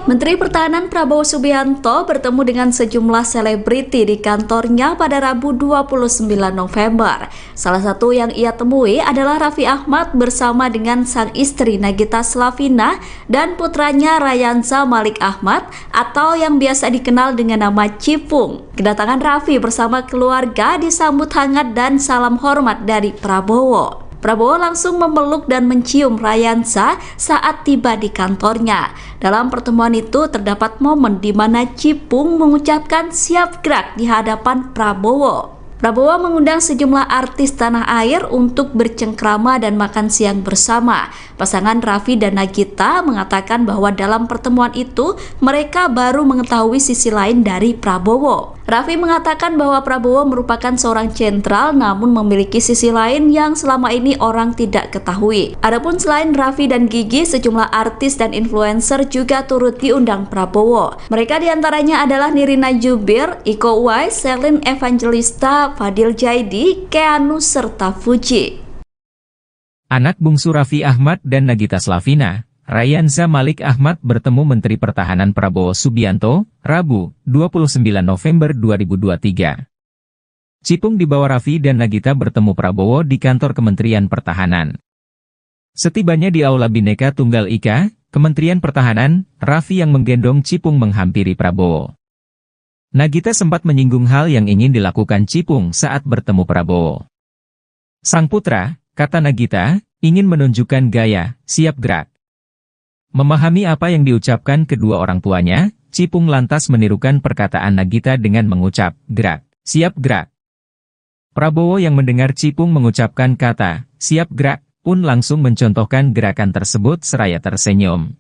Menteri Pertahanan Prabowo Subianto bertemu dengan sejumlah selebriti di kantornya pada Rabu 29 November. Salah satu yang ia temui adalah Raffi Ahmad bersama dengan sang istri Nagita Slavina dan putranya Rayansa Malik Ahmad atau yang biasa dikenal dengan nama Cipung. Kedatangan Raffi bersama keluarga disambut hangat dan salam hormat dari Prabowo. Prabowo langsung memeluk dan mencium Rayansa saat tiba di kantornya. Dalam pertemuan itu terdapat momen di mana Cipung mengucapkan siap gerak di hadapan Prabowo. Prabowo mengundang sejumlah artis tanah air untuk bercengkrama dan makan siang bersama. Pasangan Raffi dan Nagita mengatakan bahwa dalam pertemuan itu mereka baru mengetahui sisi lain dari Prabowo. Raffi mengatakan bahwa Prabowo merupakan seorang sentral namun memiliki sisi lain yang selama ini orang tidak ketahui. Adapun selain Raffi dan Gigi, sejumlah artis dan influencer juga turut diundang Prabowo. Mereka diantaranya adalah Nirina Zubir, Iko Uwais, Sherlyn Evangelista, Fadil Jaidi, Keanu, serta Fuji. Anak bungsu Raffi Ahmad dan Nagita Slavina, Rayansa Malik Ahmad bertemu Menteri Pertahanan Prabowo Subianto, Rabu, 29 November 2023. Cipung dibawa Raffi dan Nagita bertemu Prabowo di kantor Kementerian Pertahanan. Setibanya di Aula Bhinneka Tunggal Ika, Kementerian Pertahanan, Raffi yang menggendong Cipung menghampiri Prabowo. Nagita sempat menyinggung hal yang ingin dilakukan Cipung saat bertemu Prabowo. Sang putra, kata Nagita, ingin menunjukkan gaya, siap gerak. Memahami apa yang diucapkan kedua orang tuanya, Cipung lantas menirukan perkataan Nagita dengan mengucap, gerak, siap gerak. Prabowo yang mendengar Cipung mengucapkan kata, siap gerak, pun langsung mencontohkan gerakan tersebut seraya tersenyum.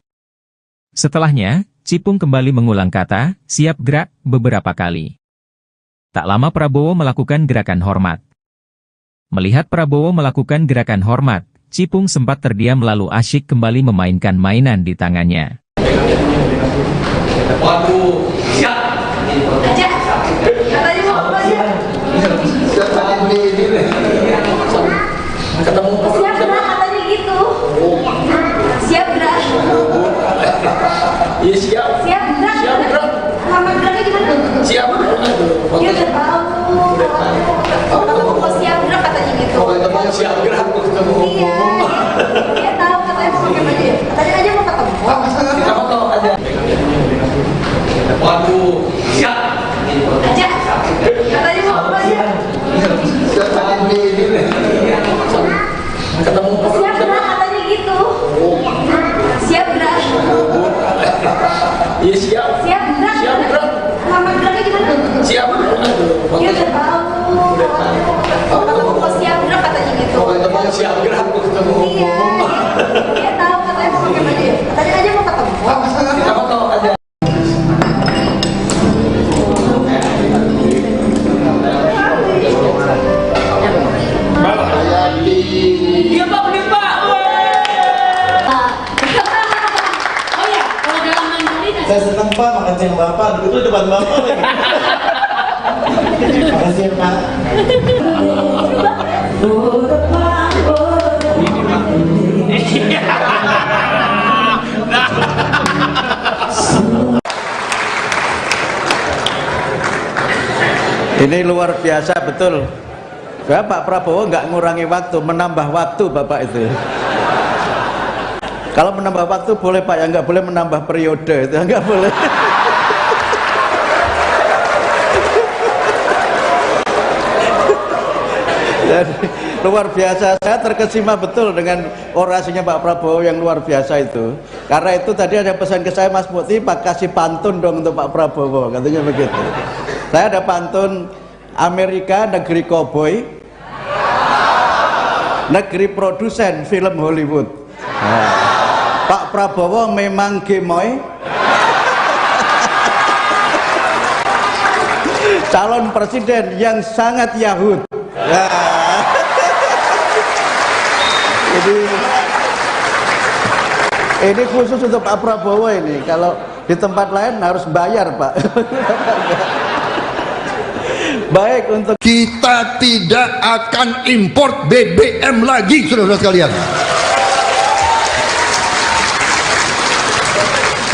Setelahnya, Cipung kembali mengulang kata, siap gerak, beberapa kali. Tak lama Prabowo melakukan gerakan hormat. Melihat Prabowo melakukan gerakan hormat, Cipung sempat terdiam lalu asyik kembali memainkan mainan di tangannya. Waduh, siap. Aja. Katanya mau apa aja? Ketemu. Siap gerak katanya gitu. Siap gerak. Iya siap. Siap gerak. Siap gerak. Nama geraknya gimana? Siap. Dia udah tahu. Ketemu mau siap gerak katanya gitu. Siap gerak. Iya. Dia tahu katanya mau pakai baju. Katanya aja mau ketemu. Kita foto aja. Waduh, siap. Aja. Katanya mau apa aja? Ketemu. Siap gerak katanya gitu. Siap gerak. Iya siap. Siap gerak. Siap gerak. Nama geraknya gimana? Siap. Dia udah tahu. Ketemu mau siap gerak katanya gitu. Siap gerak. Iya. Dia tahu katanya mau pakai baju. Katanya aja mau ketemu. Kita foto aja. Iya Pak, bener Pak. Oh ya, kalau dalam mandiri saya senang Pak, makan siang Bapak, duduk di depan Bapak lagi. Makasih Pak. Ini luar biasa betul. Pak Prabowo nggak ngurangi waktu, menambah waktu Bapak itu. Kalau menambah waktu boleh Pak, ya nggak boleh menambah periode, itu nggak boleh. Jadi luar biasa, saya terkesima betul dengan orasinya Pak Prabowo yang luar biasa itu. Karena itu tadi ada pesan ke saya, Mas Muti, Pak kasih pantun dong untuk Pak Prabowo, katanya begitu. Saya ada pantun, Amerika negeri koboi, negeri produsen film Hollywood. Nah, Pak Prabowo memang gemoy, calon presiden yang sangat Yahud. Ya. Ini khusus untuk Pak Prabowo ini. Kalau di tempat lain harus bayar Pak. Baik, untuk kita tidak akan import BBM lagi, saudara sekalian.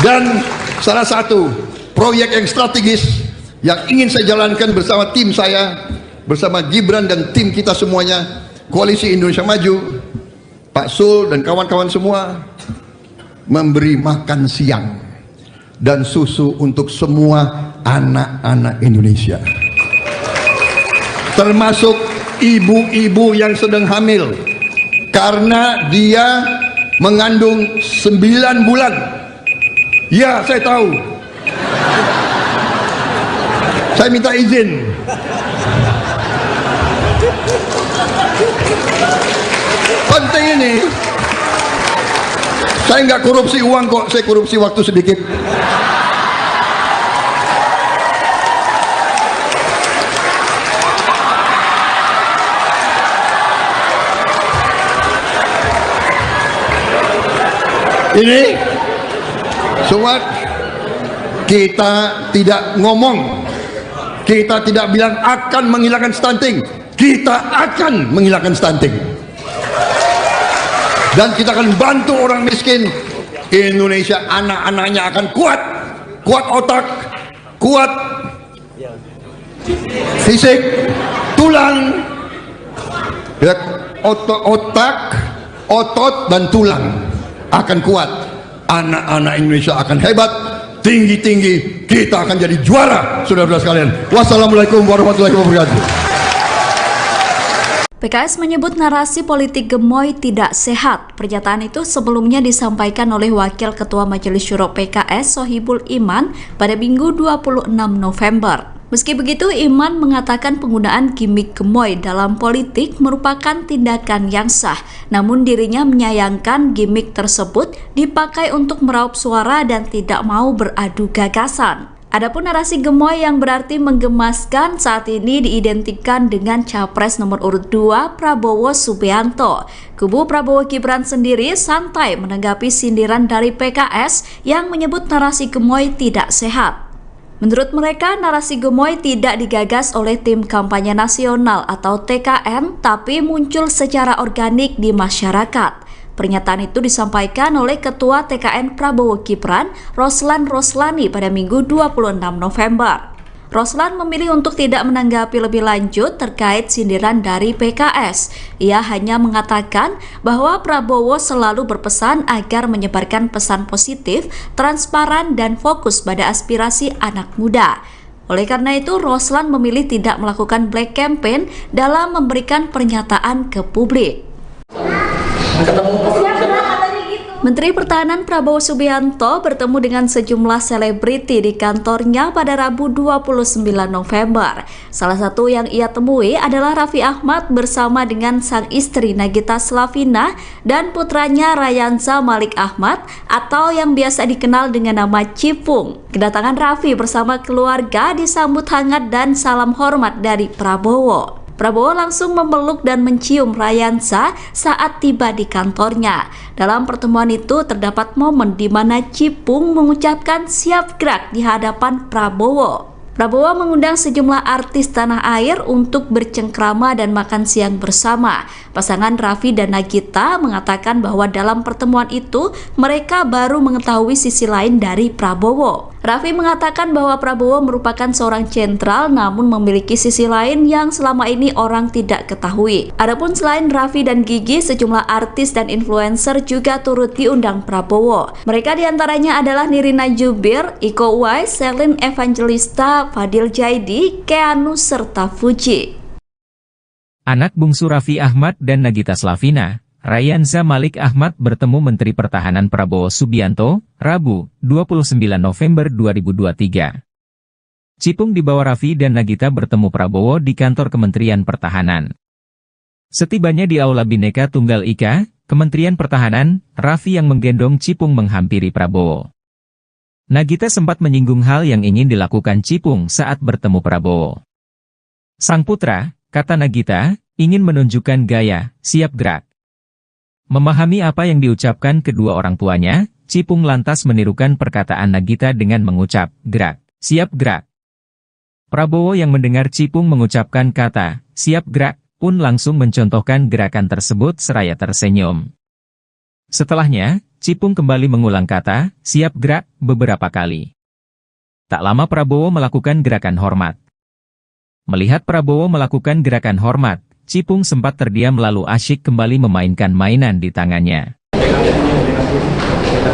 Dan salah satu proyek yang strategis yang ingin saya jalankan bersama tim saya, bersama Gibran dan tim kita semuanya, Koalisi Indonesia Maju, Pak Sul dan kawan-kawan semua, memberi makan siang dan susu untuk semua anak-anak Indonesia, termasuk ibu-ibu yang sedang hamil, karena dia mengandung 9 bulan. Ya, saya tahu. Saya minta izin. Penting ini. Saya nggak korupsi uang kok, saya korupsi waktu sedikit. Ini sobat, kita tidak ngomong, kita tidak bilang akan menghilangkan stunting, kita akan menghilangkan stunting, dan kita akan bantu orang miskin Indonesia. Anak-anaknya akan kuat, kuat otak, kuat fisik, tulang, ya, otak, otot dan tulang akan kuat. Anak-anak Indonesia akan hebat, tinggi-tinggi, kita akan jadi juara, saudara-saudara sekalian. Wassalamualaikum warahmatullahi wabarakatuh. PKS menyebut narasi politik gemoy tidak sehat. Pernyataan itu sebelumnya disampaikan oleh Wakil Ketua Majelis Syuro PKS Sohibul Iman pada Minggu 26 November. Meski begitu, Iman mengatakan penggunaan gimmick gemoy dalam politik merupakan tindakan yang sah. Namun dirinya menyayangkan gimmick tersebut dipakai untuk meraup suara dan tidak mau beradu gagasan. Adapun narasi gemoy yang berarti menggemaskan saat ini diidentikan dengan Capres nomor urut 2 Prabowo Subianto. Kubu Prabowo Gibran sendiri santai menanggapi sindiran dari PKS yang menyebut narasi gemoy tidak sehat. Menurut mereka, narasi gemoy tidak digagas oleh Tim Kampanye Nasional atau TKN, tapi muncul secara organik di masyarakat. Pernyataan itu disampaikan oleh Ketua TKN Prabowo Gibran, Roslan Roslani pada Minggu 26 November. Roslan memilih untuk tidak menanggapi lebih lanjut terkait sindiran dari PKS. Ia hanya mengatakan bahwa Prabowo selalu berpesan agar menyebarkan pesan positif, transparan, dan fokus pada aspirasi anak muda. Oleh karena itu, Roslan memilih tidak melakukan black campaign dalam memberikan pernyataan ke publik. Menteri Pertahanan Prabowo Subianto bertemu dengan sejumlah selebriti di kantornya pada Rabu 29 November. Salah satu yang ia temui adalah Raffi Ahmad bersama dengan sang istri Nagita Slavina dan putranya Rayansa Malik Ahmad atau yang biasa dikenal dengan nama Cipung. Kedatangan Raffi bersama keluarga disambut hangat dan salam hormat dari Prabowo. Prabowo langsung memeluk dan mencium Rayansa saat tiba di kantornya. Dalam pertemuan itu terdapat momen di mana Cipung mengucapkan siap gerak di hadapan Prabowo. Prabowo mengundang sejumlah artis tanah air untuk bercengkrama dan makan siang bersama. Pasangan Raffi dan Nagita mengatakan bahwa dalam pertemuan itu mereka baru mengetahui sisi lain dari Prabowo. Raffi mengatakan bahwa Prabowo merupakan seorang sentral namun memiliki sisi lain yang selama ini orang tidak ketahui. Adapun selain Raffi dan Gigi, sejumlah artis dan influencer juga turut diundang Prabowo. Mereka diantaranya adalah Nirina Zubir, Iko Uwais, Selin Evangelista, Fadil Jaidi, Keanu, serta Fuji. Anak bungsu Raffi Ahmad dan Nagita Slavina, Rayansa Malik Ahmad bertemu Menteri Pertahanan Prabowo Subianto, Rabu, 29 November 2023. Cipung dibawa Raffi dan Nagita bertemu Prabowo di kantor Kementerian Pertahanan. Setibanya di Aula Bhinneka Tunggal Ika, Kementerian Pertahanan, Raffi yang menggendong Cipung menghampiri Prabowo. Nagita sempat menyinggung hal yang ingin dilakukan Cipung saat bertemu Prabowo. Sang putra, kata Nagita, ingin menunjukkan gaya, siap gerak. Memahami apa yang diucapkan kedua orang tuanya, Cipung lantas menirukan perkataan Nagita dengan mengucap, gerak, siap gerak. Prabowo yang mendengar Cipung mengucapkan kata, siap gerak, pun langsung mencontohkan gerakan tersebut seraya tersenyum. Setelahnya, Cipung kembali mengulang kata, siap gerak, beberapa kali. Tak lama Prabowo melakukan gerakan hormat. Melihat Prabowo melakukan gerakan hormat, Cipung sempat terdiam lalu asyik kembali memainkan mainan di tangannya.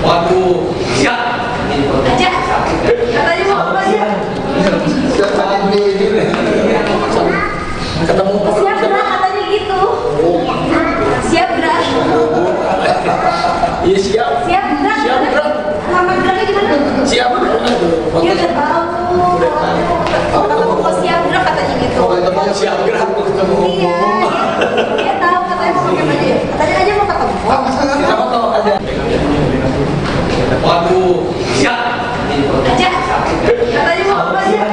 Waduh, siap. Aja. Katanya mau apa aja? Ketemu. Siap gerak katanya gitu. Siap gerak. Iya siap. Siap gerak. Siap gerak. Nama geraknya gimana? Siap. Dia udah tahu. Ketemu siap gerak katanya gitu. Siap gerak. Iya. Dia tahu katanya mau pakai aja. Katanya aja mau ketemu. Kita mau tahu aja. Waduh, siap. Aja. Katanya mau apa aja?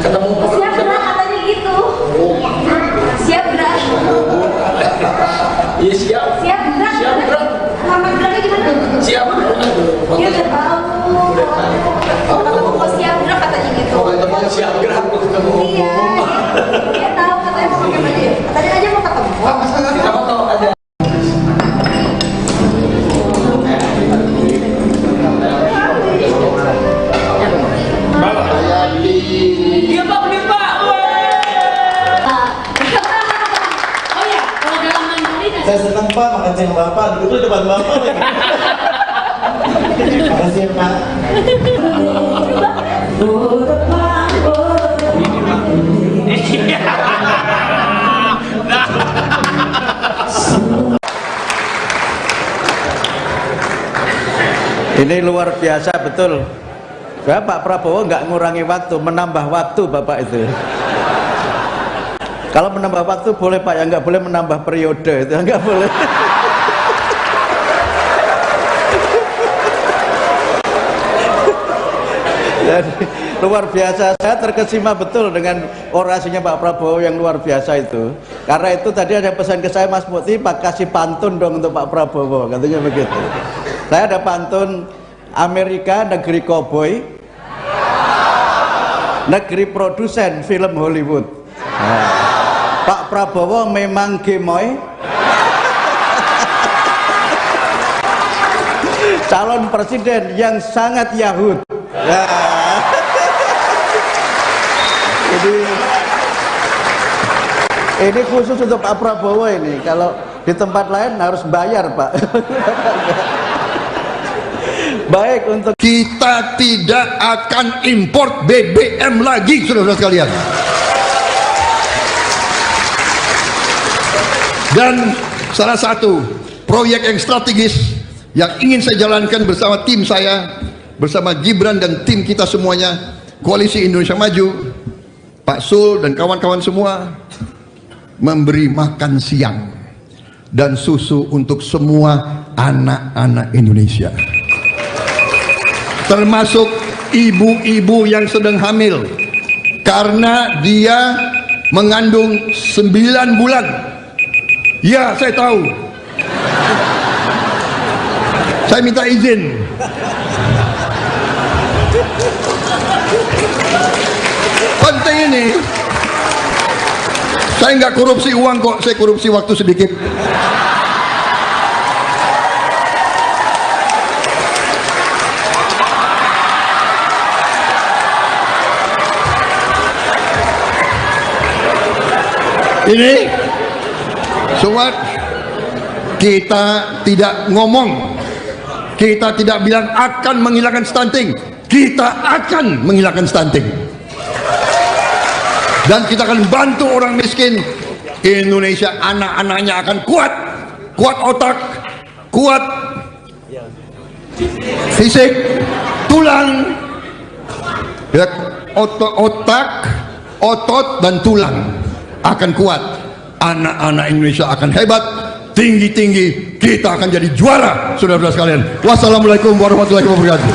Ketemu. Siap gerak katanya gitu. Siap gerak. Iya siap. Siap gerak. Siap gerak. Nama geraknya gimana? Siap. Dia udah tahu. Ketemu siap gerak katanya gitu. Siap gerak. Iya. Dia tahu katanya mau pakai aja. Katanya aja mau ketemu. Kita mau tahu aja. Iya Pak, bener Pak. Oh ya, kalau dalam mandiri Saya senang Pak, makasih Bapak. Dulu depan Bapak lagi. Makasih Pak. Ini luar biasa betul. Pak Prabowo nggak ngurangi waktu, menambah waktu Bapak itu. Kalau menambah waktu boleh Pak, ya nggak boleh menambah periode, itu nggak boleh. Jadi luar biasa, saya terkesima betul dengan orasinya Pak Prabowo yang luar biasa itu. Karena itu tadi ada pesan ke saya, Mas Mukti, Pak kasih pantun dong untuk Pak Prabowo, katanya begitu. Saya ada pantun, Amerika negeri koboi, negeri produsen film Hollywood. Nah, Pak Prabowo memang gemoy, calon presiden yang sangat Yahud. Ya. Jadi ini khusus untuk Pak Prabowo ini. Kalau di tempat lain harus bayar Pak. Baik, untuk Kita tidak akan import BBM lagi, saudara-saudara sekalian. Dan salah satu proyek yang strategis yang ingin saya jalankan bersama tim saya, bersama Gibran dan tim kita semuanya, Koalisi Indonesia Maju, Pak Sul dan kawan-kawan semua, memberi makan siang dan susu untuk semua anak-anak Indonesia, termasuk ibu-ibu yang sedang hamil, karena dia mengandung 9 bulan. Ya, saya tahu. Saya minta izin. Penting ini. Saya nggak korupsi uang kok, saya korupsi waktu sedikit. Ini sobat, kita tidak ngomong, kita tidak bilang akan menghilangkan stunting, kita akan menghilangkan stunting, dan kita akan bantu orang miskin Indonesia. Anak-anaknya akan kuat, kuat otak, kuat fisik, tulang, ya, otak, otot dan tulang akan kuat. Anak-anak Indonesia akan hebat, tinggi-tinggi, kita akan jadi juara, saudara-saudara sekalian. Wassalamualaikum warahmatullahi wabarakatuh.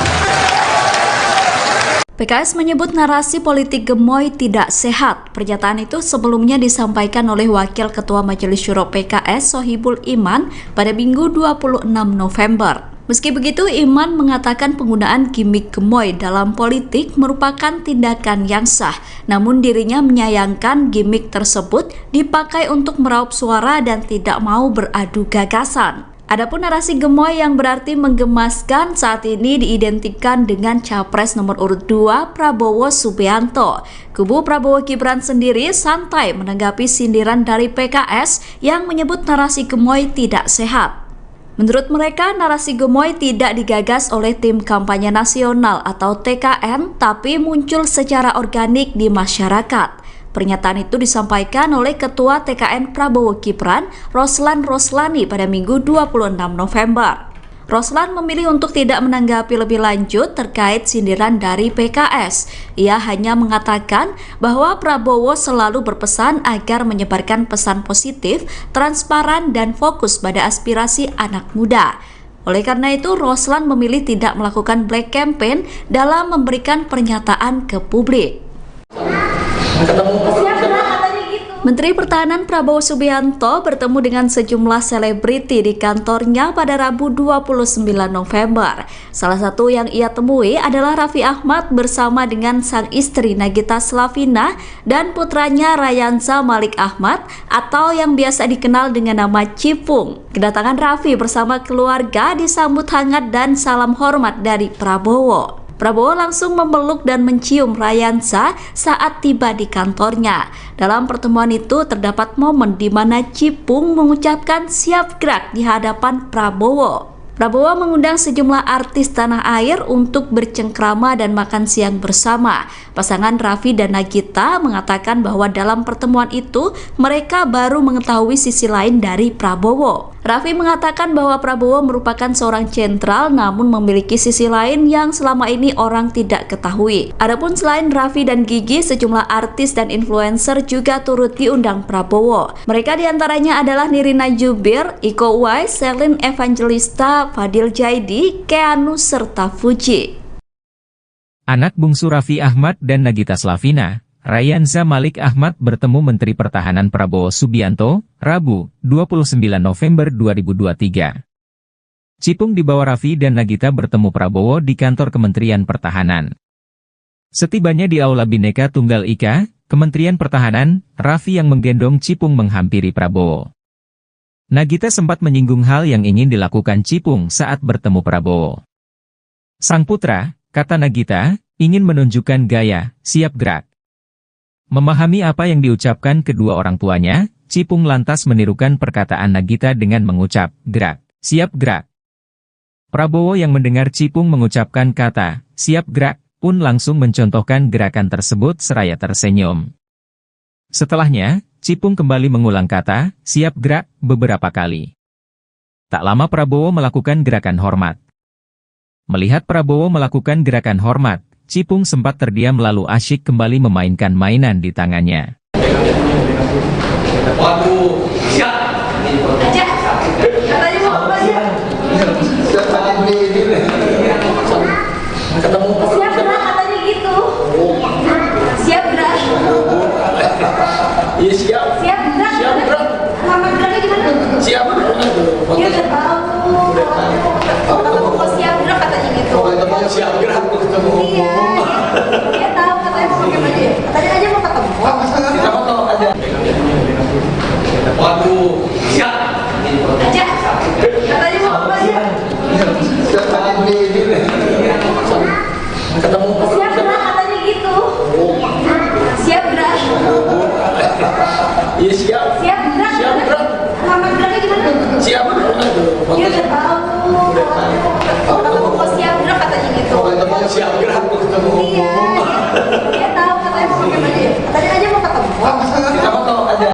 PKS menyebut narasi politik gemoy tidak sehat. Pernyataan itu sebelumnya disampaikan oleh Wakil Ketua Majelis Syuro PKS Sohibul Iman pada Minggu 26 November. Meski begitu, Iman mengatakan penggunaan gimmick gemoy dalam politik merupakan tindakan yang sah. Namun dirinya menyayangkan gimmick tersebut dipakai untuk meraup suara dan tidak mau beradu gagasan. Adapun narasi gemoy yang berarti menggemaskan saat ini diidentikan dengan Capres nomor urut 2 Prabowo Subianto. Kubu Prabowo Gibran sendiri santai menanggapi sindiran dari PKS yang menyebut narasi gemoy tidak sehat. Menurut mereka, narasi gemoy tidak digagas oleh Tim Kampanye Nasional atau TKN, tapi muncul secara organik di masyarakat. Pernyataan itu disampaikan oleh Ketua TKN Prabowo Gibran, Roslan Roslani pada Minggu 26 November. Roslan memilih untuk tidak menanggapi lebih lanjut terkait sindiran dari PKS. Ia hanya mengatakan bahwa Prabowo selalu berpesan agar menyebarkan pesan positif, transparan, dan fokus pada aspirasi anak muda. Oleh karena itu, Roslan memilih tidak melakukan black campaign dalam memberikan pernyataan ke publik. Menteri Pertahanan Prabowo Subianto bertemu dengan sejumlah selebriti di kantornya pada Rabu 29 November. Salah satu yang ia temui adalah Raffi Ahmad bersama dengan sang istri Nagita Slavina dan putranya Rayanza Malik Ahmad atau yang biasa dikenal dengan nama Cipung. Kedatangan Raffi bersama keluarga disambut hangat dan salam hormat dari Prabowo. Prabowo langsung memeluk dan mencium Rayanza saat tiba di kantornya. Dalam pertemuan itu terdapat momen di mana Cipung mengucapkan siap gerak di hadapan Prabowo. Prabowo mengundang sejumlah artis tanah air untuk bercengkrama dan makan siang bersama. Pasangan Raffi dan Nagita mengatakan bahwa dalam pertemuan itu mereka baru mengetahui sisi lain dari Prabowo. Raffi mengatakan bahwa Prabowo merupakan seorang sentral namun memiliki sisi lain yang selama ini orang tidak ketahui. Adapun selain Raffi dan Gigi, sejumlah artis dan influencer juga turut diundang Prabowo. Mereka diantaranya adalah Nirina Jubir, Iko Uwais, Selin Evangelista, Fadil Jaidi, Keanu, serta Fuji. Anak bungsu Raffi Ahmad dan Nagita Slavina, Rayanza Malik Ahmad bertemu Menteri Pertahanan Prabowo Subianto, Rabu, 29 November 2023. Cipung dibawa Raffi dan Nagita bertemu Prabowo di kantor Kementerian Pertahanan. Setibanya di Aula Bhinneka Tunggal Ika, Kementerian Pertahanan, Raffi yang menggendong Cipung menghampiri Prabowo. Nagita sempat menyinggung hal yang ingin dilakukan Cipung saat bertemu Prabowo. Sang putra, kata Nagita, ingin menunjukkan gaya, siap gerak. Memahami apa yang diucapkan kedua orang tuanya, Cipung lantas menirukan perkataan Nagita dengan mengucap, gerak, siap gerak. Prabowo yang mendengar Cipung mengucapkan kata, siap gerak, pun langsung mencontohkan gerakan tersebut seraya tersenyum. Setelahnya, Cipung kembali mengulang kata, siap gerak, beberapa kali. Tak lama Prabowo melakukan gerakan hormat. Melihat Prabowo melakukan gerakan hormat, Cipung sempat terdiam lalu asyik kembali memainkan mainan di tangannya. Waduh, siap. Aja. Katanya mau apa aja? Ketemu. Siap gerak katanya gitu. Siap gerak. Iya siap. Siap gerak. Siap gerak. Lama geraknya gimana? Siap. Dia udah tahu. Ketemu siap gerak katanya gitu. Ketemu siap gerak ketemu. Iya. Dia tahu katanya mau pakai baju. Katanya aja mau ketemu. Siapa tahu aja. Waduh, siap. Aja. Katanya mau apa aja? Ketemu. Siap gerak katanya gitu. Siap gerak. Iya siap. Siap gerak. Siap gerak. Lama geraknya gimana? Siap. Dia udah tahu. Ketemu siap gerak katanya gitu. Ketemu siap gerak ketemu. Iya. Dia tahu katanya mau pakai baju. Katanya aja mau ketemu. Siapa tahu aja.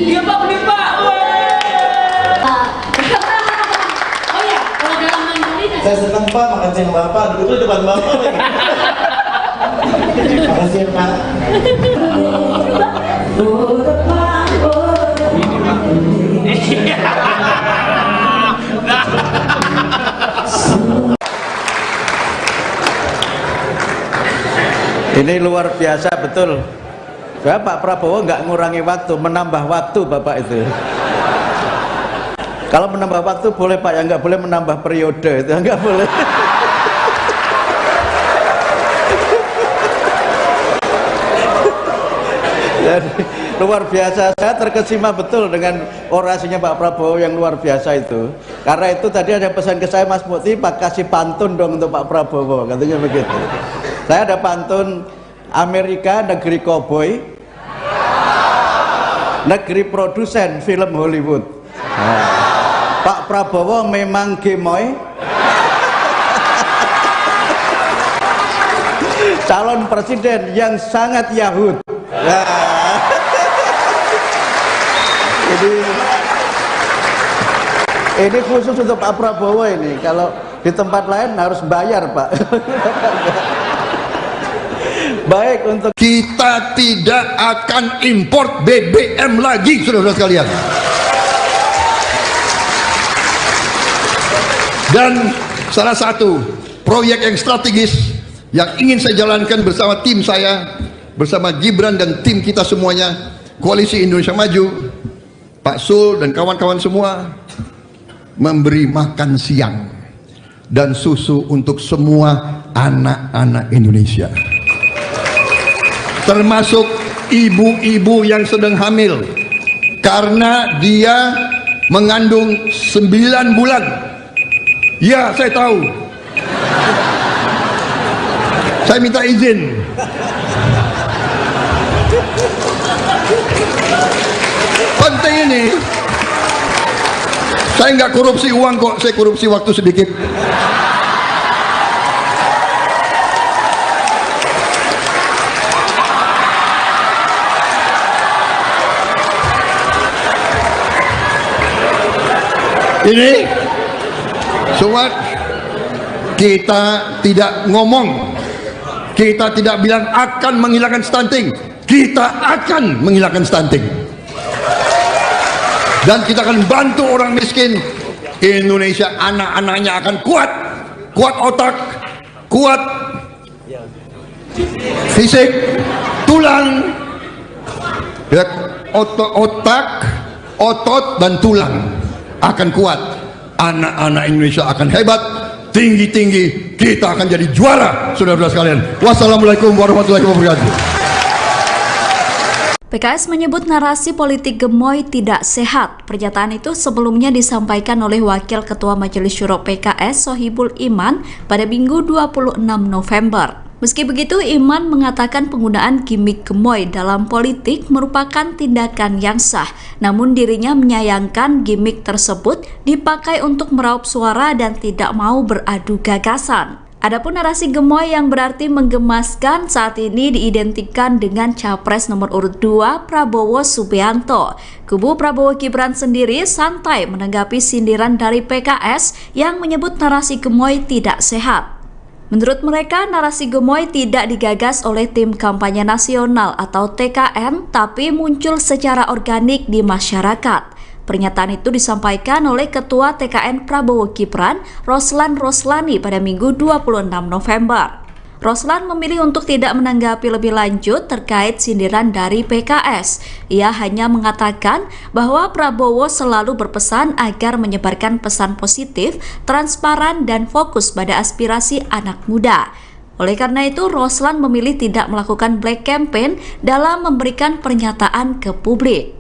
Iya Pak, bener Pak. Oh ya, kalau dalam mandiri Saya senang Pak, makan siang Bapak, duduk di depan Bapak lagi. Makasih ya Pak. Ini luar biasa betul. Pak Prabowo nggak ngurangi waktu, menambah waktu Bapak itu. Kalau menambah waktu boleh Pak, yang nggak boleh menambah periode, itu nggak boleh. Jadi, luar biasa, saya terkesima betul dengan orasinya Pak Prabowo yang luar biasa itu. Karena itu tadi ada pesan ke saya, Mas Mukti, Pak kasih pantun dong untuk Pak Prabowo, katanya begitu. Saya ada pantun, Amerika negeri koboi, negeri produsen film Hollywood. Nah, Pak Prabowo memang gemoy, calon presiden yang sangat Yahud. Nah, ini khusus untuk Pak Prabowo ini. Kalau di tempat lain harus bayar Pak. Baik, untuk Kita tidak akan import BBM lagi, saudara-saudara sekalian. Dan salah satu proyek yang strategis yang ingin saya jalankan bersama tim saya, bersama Gibran dan tim kita semuanya, Koalisi Indonesia Maju, Pak Sul dan kawan-kawan semua, memberi makan siang dan susu untuk semua anak-anak Indonesia, termasuk ibu-ibu yang sedang hamil, karena dia mengandung 9 bulan. Ya, saya tahu. Saya minta izin. Penting ini. Saya nggak korupsi uang kok, saya korupsi waktu sedikit. Ini sobat, kita tidak ngomong, kita tidak bilang akan menghilangkan stunting, kita akan menghilangkan stunting, dan kita akan bantu orang miskin. Indonesia anak-anaknya akan kuat, kuat otak, kuat fisik, tulang, ya, otak, otot dan tulang akan kuat. Anak-anak Indonesia akan hebat, tinggi-tinggi, kita akan jadi juara, saudara-saudara sekalian. Wassalamualaikum warahmatullahi wabarakatuh. PKS menyebut narasi politik gemoy tidak sehat. Pernyataan itu sebelumnya disampaikan oleh Wakil Ketua Majelis Syuro PKS Sohibul Iman pada Minggu 26 November. Meski begitu, Iman mengatakan penggunaan gimmick gemoy dalam politik merupakan tindakan yang sah. Namun dirinya menyayangkan gimmick tersebut dipakai untuk meraup suara dan tidak mau beradu gagasan. Adapun narasi gemoy yang berarti menggemaskan saat ini diidentikan dengan Capres nomor urut 2 Prabowo Subianto. Kubu Prabowo Gibran sendiri santai menanggapi sindiran dari PKS yang menyebut narasi gemoy tidak sehat. Menurut mereka, narasi gemoy tidak digagas oleh Tim Kampanye Nasional atau TKN, tapi muncul secara organik di masyarakat. Pernyataan itu disampaikan oleh Ketua TKN Prabowo Gibran, Roslan Roslani pada Minggu 26 November. Roslan memilih untuk tidak menanggapi lebih lanjut terkait sindiran dari PKS. Ia hanya mengatakan bahwa Prabowo selalu berpesan agar menyebarkan pesan positif, transparan, dan fokus pada aspirasi anak muda. Oleh karena itu, Roslan memilih tidak melakukan black campaign dalam memberikan pernyataan ke publik.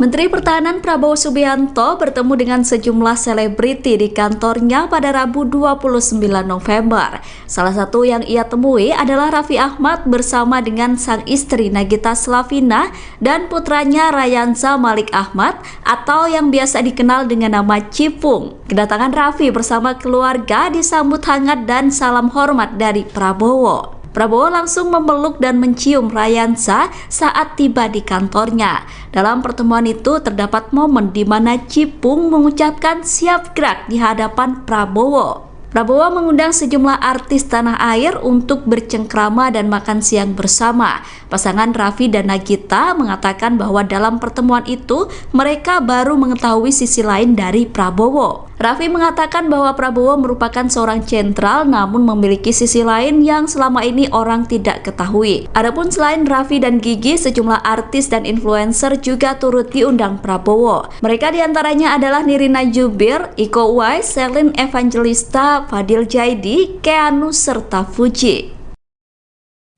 Menteri Pertahanan Prabowo Subianto bertemu dengan sejumlah selebriti di kantornya pada Rabu 29 November. Salah satu yang ia temui adalah Raffi Ahmad bersama dengan sang istri Nagita Slavina dan putranya Rayansa Malik Ahmad atau yang biasa dikenal dengan nama Cipung. Kedatangan Raffi bersama keluarga disambut hangat dan salam hormat dari Prabowo. Prabowo langsung memeluk dan mencium Rayansa saat tiba di kantornya. Dalam pertemuan itu terdapat momen di mana Cipung mengucapkan siap gerak di hadapan Prabowo. Prabowo mengundang sejumlah artis tanah air untuk bercengkrama dan makan siang bersama. Pasangan Raffi dan Nagita mengatakan bahwa dalam pertemuan itu mereka baru mengetahui sisi lain dari Prabowo. Raffi mengatakan bahwa Prabowo merupakan seorang jenderal namun memiliki sisi lain yang selama ini orang tidak ketahui. Adapun selain Raffi dan Gigi, sejumlah artis dan influencer juga turut diundang Prabowo. Mereka diantaranya adalah Nirina Zubir, Iko Uwais, Selin Evangelista, Fadil Jaidi, Keanu, serta Fuji.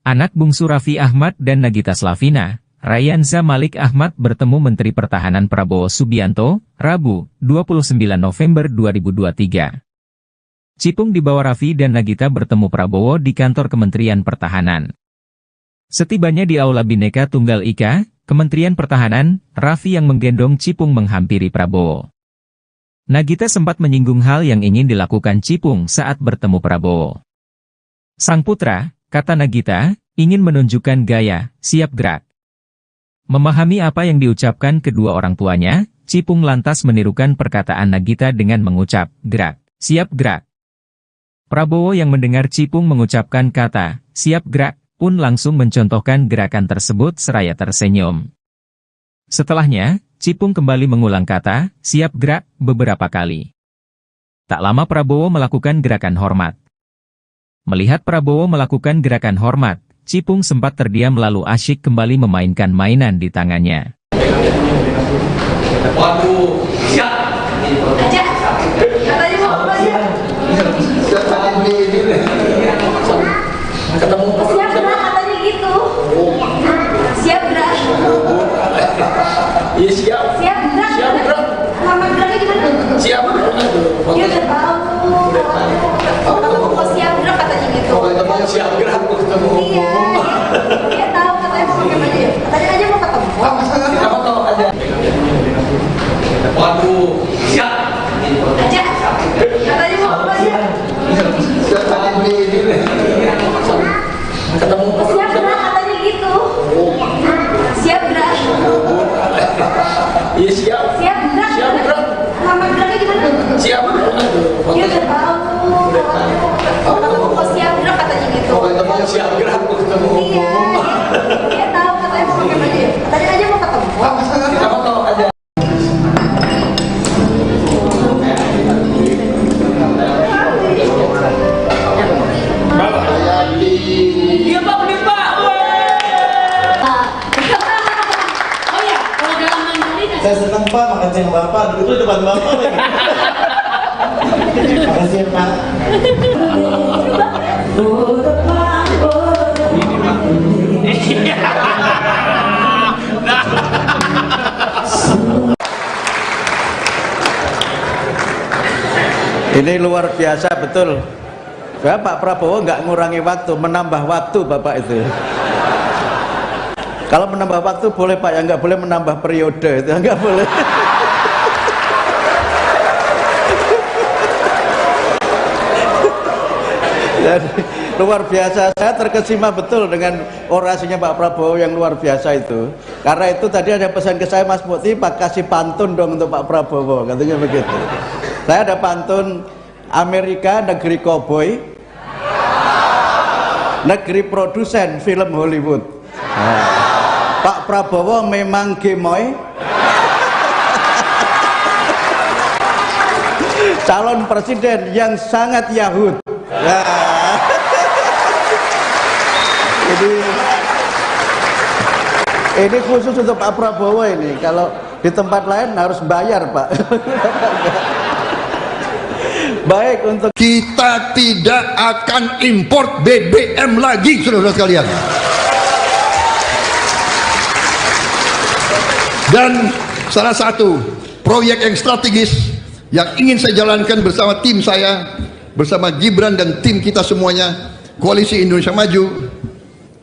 Anak bungsu Raffi Ahmad dan Nagita Slavina, Rayanza Malik Ahmad bertemu Menteri Pertahanan Prabowo Subianto, Rabu, 29 November 2023. Cipung dibawa Raffi dan Nagita bertemu Prabowo di kantor Kementerian Pertahanan. Setibanya di Aula Bhinneka Tunggal Ika, Kementerian Pertahanan, Raffi yang menggendong Cipung menghampiri Prabowo. Nagita sempat menyinggung hal yang ingin dilakukan Cipung saat bertemu Prabowo. Sang putra, kata Nagita, ingin menunjukkan gaya, siap gerak. Memahami apa yang diucapkan kedua orang tuanya, Cipung lantas menirukan perkataan Nagita dengan mengucap, gerak, siap gerak. Prabowo yang mendengar Cipung mengucapkan kata, siap gerak, pun langsung mencontohkan gerakan tersebut seraya tersenyum. Setelahnya, Cipung kembali mengulang kata, siap gerak, beberapa kali. Tak lama Prabowo melakukan gerakan hormat. Melihat Prabowo melakukan gerakan hormat, Cipung sempat terdiam lalu asyik kembali memainkan mainan di tangannya. Waduh, siap. Aja. Katanya mau apa aja? Ketemu. Siap gerak katanya gitu. Siap gerak. Iya siap. Siap gerak. Siap gerak. Nama geraknya gimana? Siap. Dia udah tahu. Ketemu kok siap gerak katanya gitu. Siap gerak ketemu. Iya. Dia tahu katanya mau pakai baju. Katanya aja mau ketemu. Kamu tahu aja. Waduh, siap. Aja. Katanya mau apa aja? Ketemu. Siap gerak katanya gitu. Siap gerak. Iya siap. Siap gerak. Siap gerak. Nama geraknya gimana? Siap. Dia udah tahu. Ketemu kok siap gerak katanya gitu. Siap gerak ketemu. Iya. Dia tahu katanya mau pakai baju. Katanya aja mau ketemu. Kamu tahu aja. Iya Pak, bener Pak. Oh ya, kalau dalam mandiri Saya senang Pak, makasih Bapak. Duduk depan Bapak lagi. Makasih Pak. Ini luar biasa betul. Pak Prabowo nggak ngurangi waktu, menambah waktu Bapak itu. Kalau menambah waktu boleh Pak, yang nggak boleh menambah periode, itu nggak boleh. Jadi, luar biasa, saya terkesima betul dengan orasinya Pak Prabowo yang luar biasa itu. Karena itu tadi ada pesan ke saya, Mas Mukti, Pak kasih pantun dong untuk Pak Prabowo, katanya begitu. Saya ada pantun, Amerika negeri koboi, negeri produsen film Hollywood. Nah, Pak Prabowo memang gemoy, calon presiden yang sangat Yahud. Nah, ini khusus untuk Pak Prabowo ini. Kalau di tempat lain harus bayar Pak. Baik, untuk Kita tidak akan import BBM lagi, saudara sekalian. Dan salah satu proyek yang strategis yang ingin saya jalankan bersama tim saya, bersama Gibran dan tim kita semuanya, Koalisi Indonesia Maju,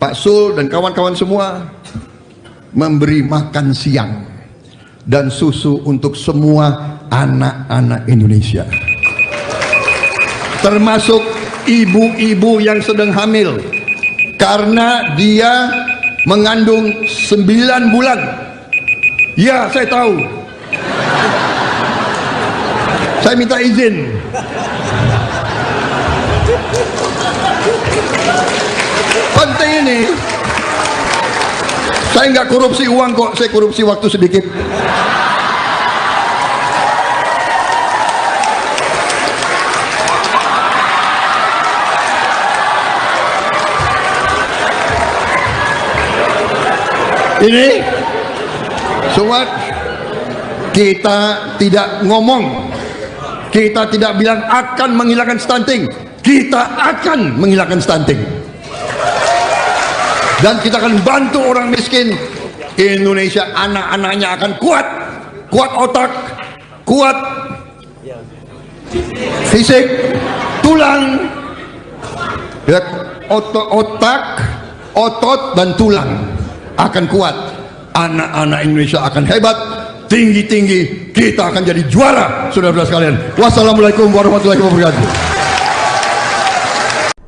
Pak Sul dan kawan-kawan semua, memberi makan siang dan susu untuk semua anak-anak Indonesia, termasuk ibu-ibu yang sedang hamil, karena dia mengandung 9 bulan. Ya, saya tahu. Saya minta izin. Penting ini. Saya nggak korupsi uang kok, saya korupsi waktu sedikit. Ini semua kita tidak ngomong, kita tidak bilang akan menghilangkan stunting, kita akan menghilangkan stunting. Dan kita akan bantu orang miskin. Indonesia anak-anaknya akan kuat, kuat otak, kuat fisik, tulang, ya, otak, otot dan tulang akan kuat. Anak-anak Indonesia akan hebat, tinggi-tinggi, kita akan jadi juara, saudara-saudara sekalian. Wassalamualaikum warahmatullahi wabarakatuh.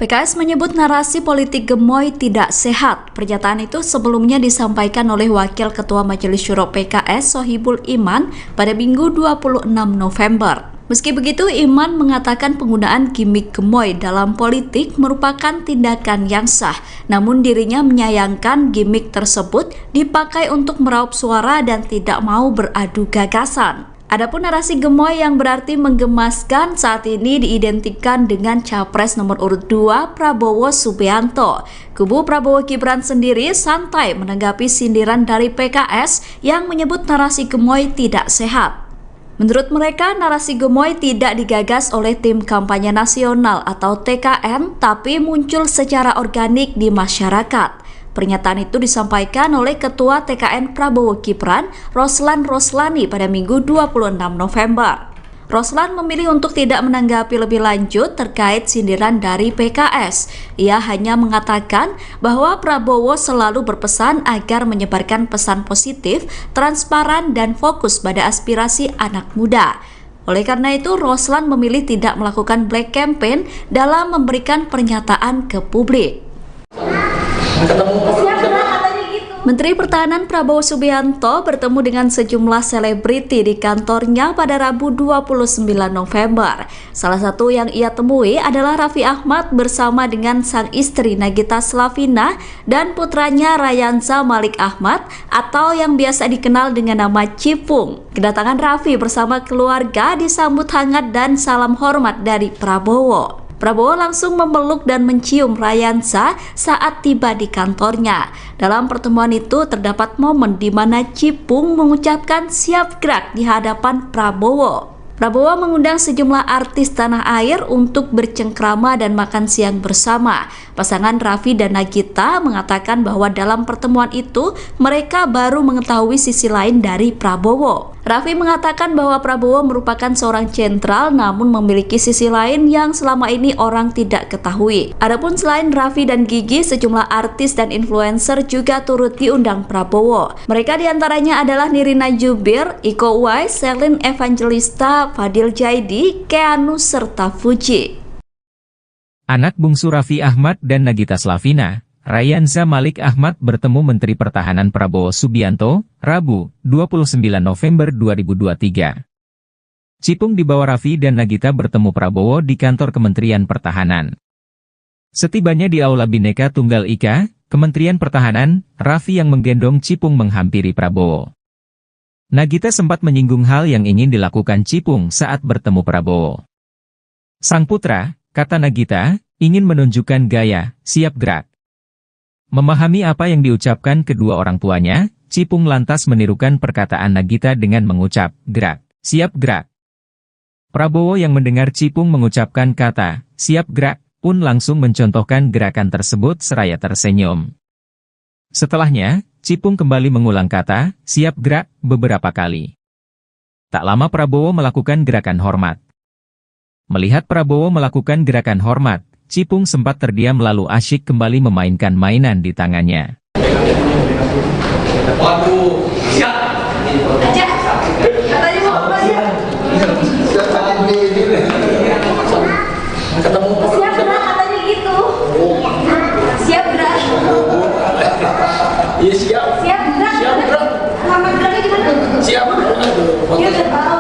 PKS menyebut narasi politik gemoy tidak sehat. Pernyataan itu sebelumnya disampaikan oleh Wakil Ketua Majelis Syuro PKS Sohibul Iman pada Minggu 26 November. Meski begitu, Iman mengatakan penggunaan gimmick gemoy dalam politik merupakan tindakan yang sah. Namun dirinya menyayangkan gimmick tersebut dipakai untuk meraup suara dan tidak mau beradu gagasan. Adapun narasi gemoy yang berarti menggemaskan saat ini diidentikan dengan Capres nomor urut 2 Prabowo Subianto. Kubu Prabowo Gibran sendiri santai menanggapi sindiran dari PKS yang menyebut narasi gemoy tidak sehat. Menurut mereka, narasi gemoy tidak digagas oleh Tim Kampanye Nasional atau TKN, tapi muncul secara organik di masyarakat. Pernyataan itu disampaikan oleh Ketua TKN Prabowo Gibran, Roslan Roslani pada Minggu 26 November. Roslan memilih untuk tidak menanggapi lebih lanjut terkait sindiran dari PKS. Ia hanya mengatakan bahwa Prabowo selalu berpesan agar menyebarkan pesan positif, transparan, dan fokus pada aspirasi anak muda. Oleh karena itu, Roslan memilih tidak melakukan black campaign dalam memberikan pernyataan ke publik. Menteri Pertahanan Prabowo Subianto bertemu dengan sejumlah selebriti di kantornya pada Rabu 29 November. Salah satu yang ia temui adalah Raffi Ahmad bersama dengan sang istri Nagita Slavina dan putranya Rayansa Malik Ahmad atau yang biasa dikenal dengan nama Cipung. Kedatangan Raffi bersama keluarga disambut hangat dan salam hormat dari Prabowo. Prabowo langsung memeluk dan mencium Rayansa saat tiba di kantornya. Dalam pertemuan itu terdapat momen di mana Cipung mengucapkan siap gerak di hadapan Prabowo. Prabowo mengundang sejumlah artis tanah air untuk bercengkrama dan makan siang bersama. Pasangan Raffi dan Nagita mengatakan bahwa dalam pertemuan itu mereka baru mengetahui sisi lain dari Prabowo. Raffi mengatakan bahwa Prabowo merupakan seorang sentral namun memiliki sisi lain yang selama ini orang tidak ketahui. Adapun selain Raffi dan Gigi, sejumlah artis dan influencer juga turut diundang Prabowo. Mereka diantaranya adalah Nirina Zubir, Iko Uwais, Selin Evangelista, Fadil Jaidi, Keanu, serta Fuji. Anak bungsu Raffi Ahmad dan Nagita Slavina, Rayansa Malik Ahmad bertemu Menteri Pertahanan Prabowo Subianto, Rabu, 29 November 2023. Cipung dibawa Raffi dan Nagita bertemu Prabowo di kantor Kementerian Pertahanan. Setibanya di Aula Bhinneka Tunggal Ika, Kementerian Pertahanan, Raffi yang menggendong Cipung menghampiri Prabowo. Nagita sempat menyinggung hal yang ingin dilakukan Cipung saat bertemu Prabowo. Sang putra, kata Nagita, ingin menunjukkan gaya, siap gerak. Memahami apa yang diucapkan kedua orang tuanya, Cipung lantas menirukan perkataan Nagita dengan mengucap, gerak, siap gerak. Prabowo yang mendengar Cipung mengucapkan kata, siap gerak, pun langsung mencontohkan gerakan tersebut seraya tersenyum. Setelahnya, Cipung kembali mengulang kata, siap gerak, beberapa kali. Tak lama Prabowo melakukan gerakan hormat. Melihat Prabowo melakukan gerakan hormat, Cipung sempat terdiam lalu asyik kembali memainkan mainan di tangannya. Waduh, siap. Aja. Katanya mau apa aja? Ketemu. Siap gerak katanya gitu. Siap gerak. Iya siap. Siap gerak. Siap gerak. Lama geraknya gimana? Siap. Dia udah tahu.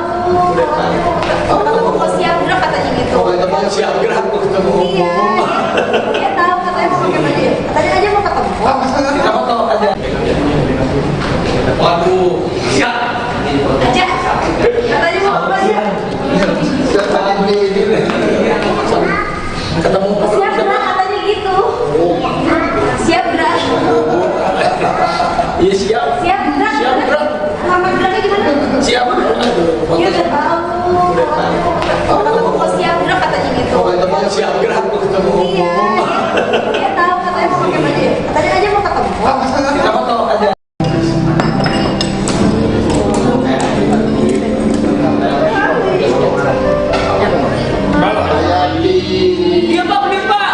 Mau siap gerak katanya gitu. Siap gerak. Iya. Dia tahu katanya mau katanya. Katanya aja mau ketemu. Kita mau tahu aja. Waduh, siap. Aja. Katanya mau apa aja? Ketemu. Siap gerak katanya gitu. Siap gerak. Iya siap. Siap, gerak. Siap gerak. Lama geraknya gimana? Siap. Dia udah tahu. Kalau mau siap gerak katanya gitu. Teman-teman siap gerak mau ketemu. Iya. Dia tahu katanya mau pakai baju. Katanya aja mau ketemu. Kita mau tahu aja. Iya Pak, bener Pak.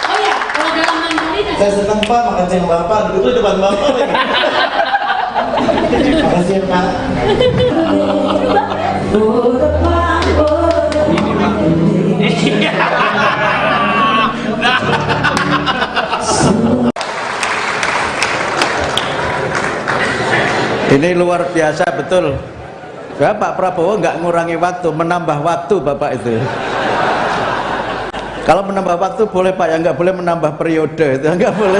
Oh ya, kalau dalam mandiri Saya senang Pak, makan siang Bapak, itu di depan Bapak lagi. Makasih ya Pak. Ini luar biasa betul. Ya, Pak Prabowo nggak ngurangi waktu, menambah waktu Bapak itu. Kalau menambah waktu boleh Pak, ya nggak boleh menambah periode, itu nggak boleh.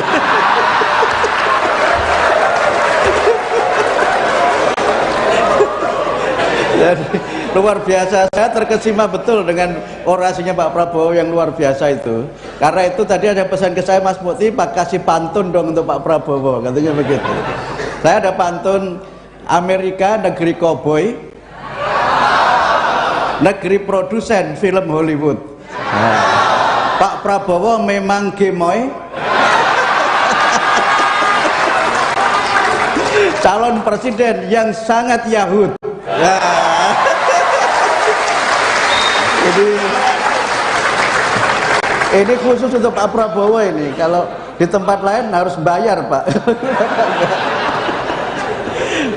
Jadi luar biasa, saya terkesima betul dengan orasinya Pak Prabowo yang luar biasa itu. Karena itu tadi ada pesan ke saya, Mas Mukti, Pak kasih pantun dong untuk Pak Prabowo, katanya begitu. Saya ada pantun: Amerika negeri koboi, negeri produsen film Hollywood. Nah, Pak Prabowo memang gemoy, calon presiden yang sangat Yahud. Ya. Ini khusus untuk Pak Prabowo ini. Kalau di tempat lain harus bayar Pak.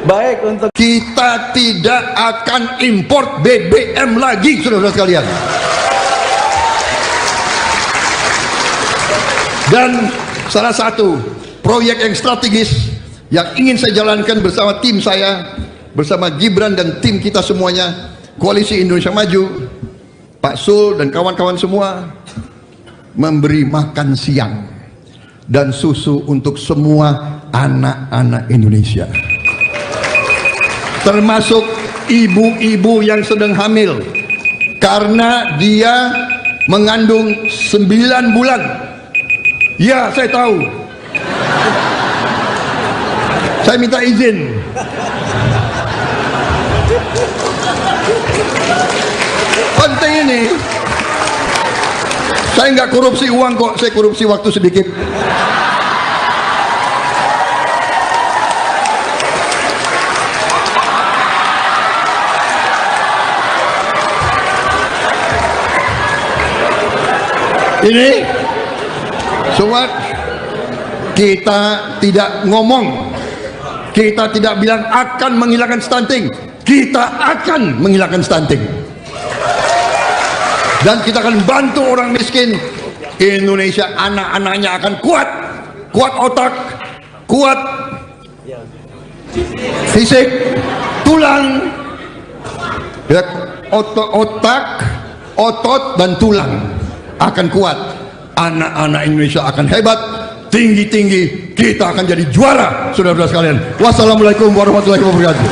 Baik, untuk Kita tidak akan import BBM lagi, saudara-saudara sekalian. Dan salah satu proyek yang strategis yang ingin saya jalankan bersama tim saya, bersama Gibran dan tim kita semuanya, Koalisi Indonesia Maju, Pak Sul dan kawan-kawan semua, memberi makan siang dan susu untuk semua anak-anak Indonesia, termasuk ibu-ibu yang sedang hamil, karena dia mengandung 9 bulan. Ya, saya tahu. Saya minta izin. Penting ini. Saya nggak korupsi uang kok, saya korupsi waktu sedikit. Ini semua kita tidak ngomong, kita tidak bilang akan menghilangkan stunting, kita akan menghilangkan stunting, dan kita akan bantu orang miskin. Indonesia anak-anaknya akan kuat, kuat otak, kuat fisik, tulang, ya, otak, otot dan tulang akan kuat. Anak-anak Indonesia akan hebat, tinggi-tinggi, kita akan jadi juara, saudara-saudara sekalian. Wassalamualaikum warahmatullahi wabarakatuh.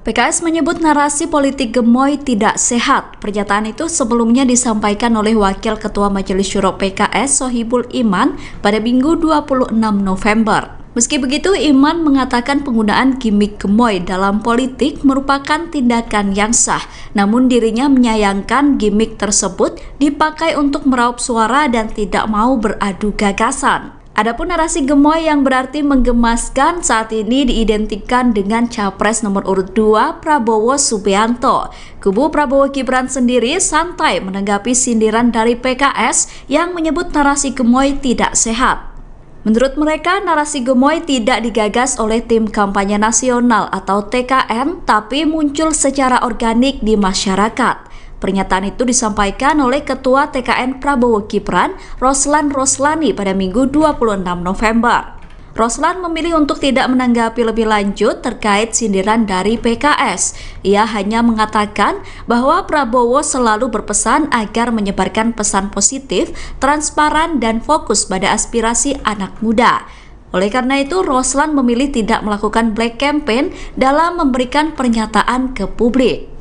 PKS menyebut narasi politik gemoy tidak sehat. Pernyataan itu sebelumnya disampaikan oleh Wakil Ketua Majelis Syuro PKS Sohibul Iman pada Minggu 26 November. Meski begitu, Iman mengatakan penggunaan gimmick gemoy dalam politik merupakan tindakan yang sah. Namun dirinya menyayangkan gimmick tersebut dipakai untuk meraup suara dan tidak mau beradu gagasan. Adapun narasi gemoy yang berarti menggemaskan saat ini diidentikan dengan Capres nomor urut 2 Prabowo Subianto. Kubu Prabowo Gibran sendiri santai menanggapi sindiran dari PKS yang menyebut narasi gemoy tidak sehat. Menurut mereka, narasi gemoy tidak digagas oleh Tim Kampanye Nasional atau TKN, tapi muncul secara organik di masyarakat. Pernyataan itu disampaikan oleh Ketua TKN Prabowo Gibran, Roslan Roslani pada Minggu 26 November. Roslan memilih untuk tidak menanggapi lebih lanjut terkait sindiran dari PKS. Ia hanya mengatakan bahwa Prabowo selalu berpesan agar menyebarkan pesan positif, transparan, dan fokus pada aspirasi anak muda. Oleh karena itu, Roslan memilih tidak melakukan black campaign dalam memberikan pernyataan ke publik.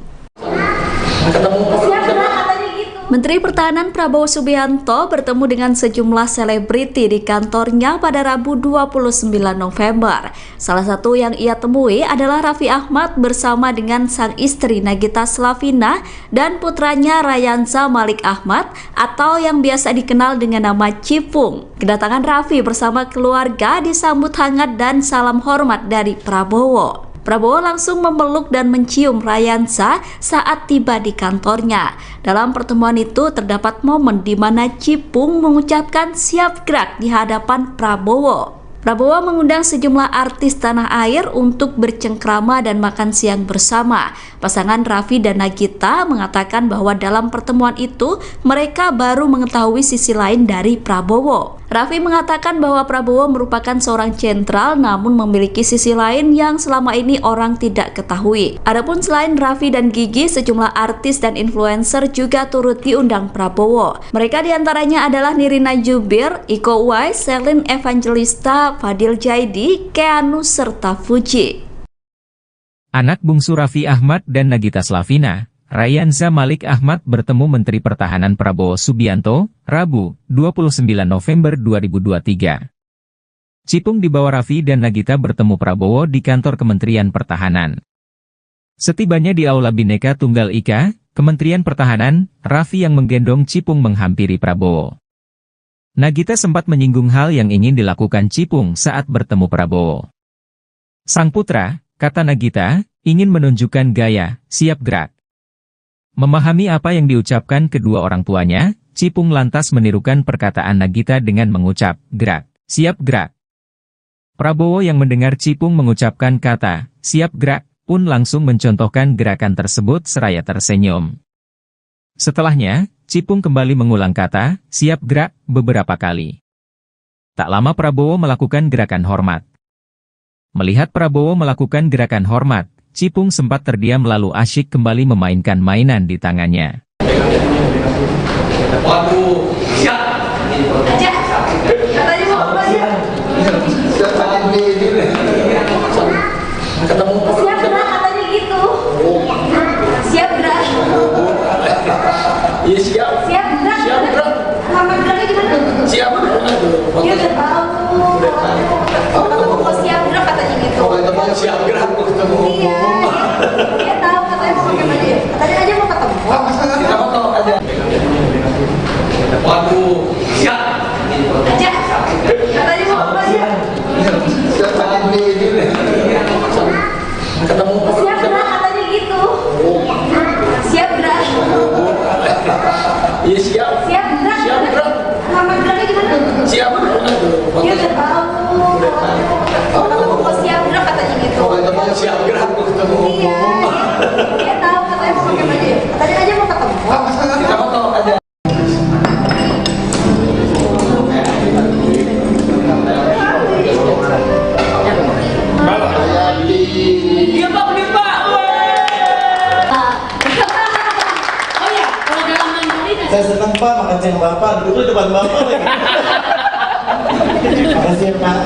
Menteri Pertahanan Prabowo Subianto bertemu dengan sejumlah selebriti di kantornya pada Rabu 29 November. Salah satu yang ia temui adalah Raffi Ahmad bersama dengan sang istri Nagita Slavina dan putranya Rayansa Malik Ahmad atau yang biasa dikenal dengan nama Cipung. Kedatangan Raffi bersama keluarga disambut hangat dan salam hormat dari Prabowo. Prabowo langsung memeluk dan mencium Rayansa saat tiba di kantornya. Dalam pertemuan itu terdapat momen di mana Cipung mengucapkan siap gerak di hadapan Prabowo. Prabowo mengundang sejumlah artis tanah air untuk bercengkrama dan makan siang bersama. Pasangan Raffi dan Nagita mengatakan bahwa dalam pertemuan itu mereka baru mengetahui sisi lain dari Prabowo. Raffi mengatakan bahwa Prabowo merupakan seorang sentral namun memiliki sisi lain yang selama ini orang tidak ketahui. Adapun selain Raffi dan Gigi, sejumlah artis dan influencer juga turut diundang Prabowo. Mereka diantaranya adalah Nirina Zubir, Iko Uwais, Selin Evangelista, Fadil Jaidi, Keanu, serta Fuji. Anak bungsu Raffi Ahmad dan Nagita Slavina, Rayansa Malik Ahmad bertemu Menteri Pertahanan Prabowo Subianto, Rabu, 29 November 2023. Cipung dibawa Raffi dan Nagita bertemu Prabowo di kantor Kementerian Pertahanan. Setibanya di Aula Bhinneka Tunggal Ika, Kementerian Pertahanan, Raffi yang menggendong Cipung menghampiri Prabowo. Nagita sempat menyinggung hal yang ingin dilakukan Cipung saat bertemu Prabowo. Sang putra, kata Nagita, ingin menunjukkan gaya, siap gerak. Memahami apa yang diucapkan kedua orang tuanya, Cipung lantas menirukan perkataan Nagita dengan mengucap, gerak, siap gerak. Prabowo yang mendengar Cipung mengucapkan kata, siap gerak, pun langsung mencontohkan gerakan tersebut seraya tersenyum. Setelahnya, Cipung kembali mengulang kata, siap gerak, beberapa kali. Tak lama Prabowo melakukan gerakan hormat. Melihat Prabowo melakukan gerakan hormat, Cipung sempat terdiam lalu asyik kembali memainkan mainan di tangannya. Waduh, siap. Aja. Katanya mau apa aja? Ketemu. Siap gerak katanya gitu. Siap gerak. Iya siap. Siap gerak. Siap gerak. Lama geraknya gimana? Siap. Dia udah tahu. Ketemu kok siap gerak katanya gitu. Ketemu siap gerak ketemu. Iya. Dia tahu katanya mau pakai baju. Katanya aja mau ketemu. Kita mau tahu aja. Waduh, siap. Aja. Katanya mau apa aja? Ketemu. Siap gerak katanya gitu. Siap gerak. Iya siap. Siap gerak. Siap gerak. Lama geraknya gimana? Siap. Dia udah tahu. Ketemu kok siap gerak katanya gitu. Ketemu siap gerak ketemu. Iya. Dia tahu katanya mau pakai baju. Katanya aja mau ketemu. Kita mau tahu aja. Iya Pak, bener Pak. Oh ya, kalau dalam mandiri Saya senang Pak, makan siang Bapak, duduk di depan Bapak lagi. Makasih ya Pak.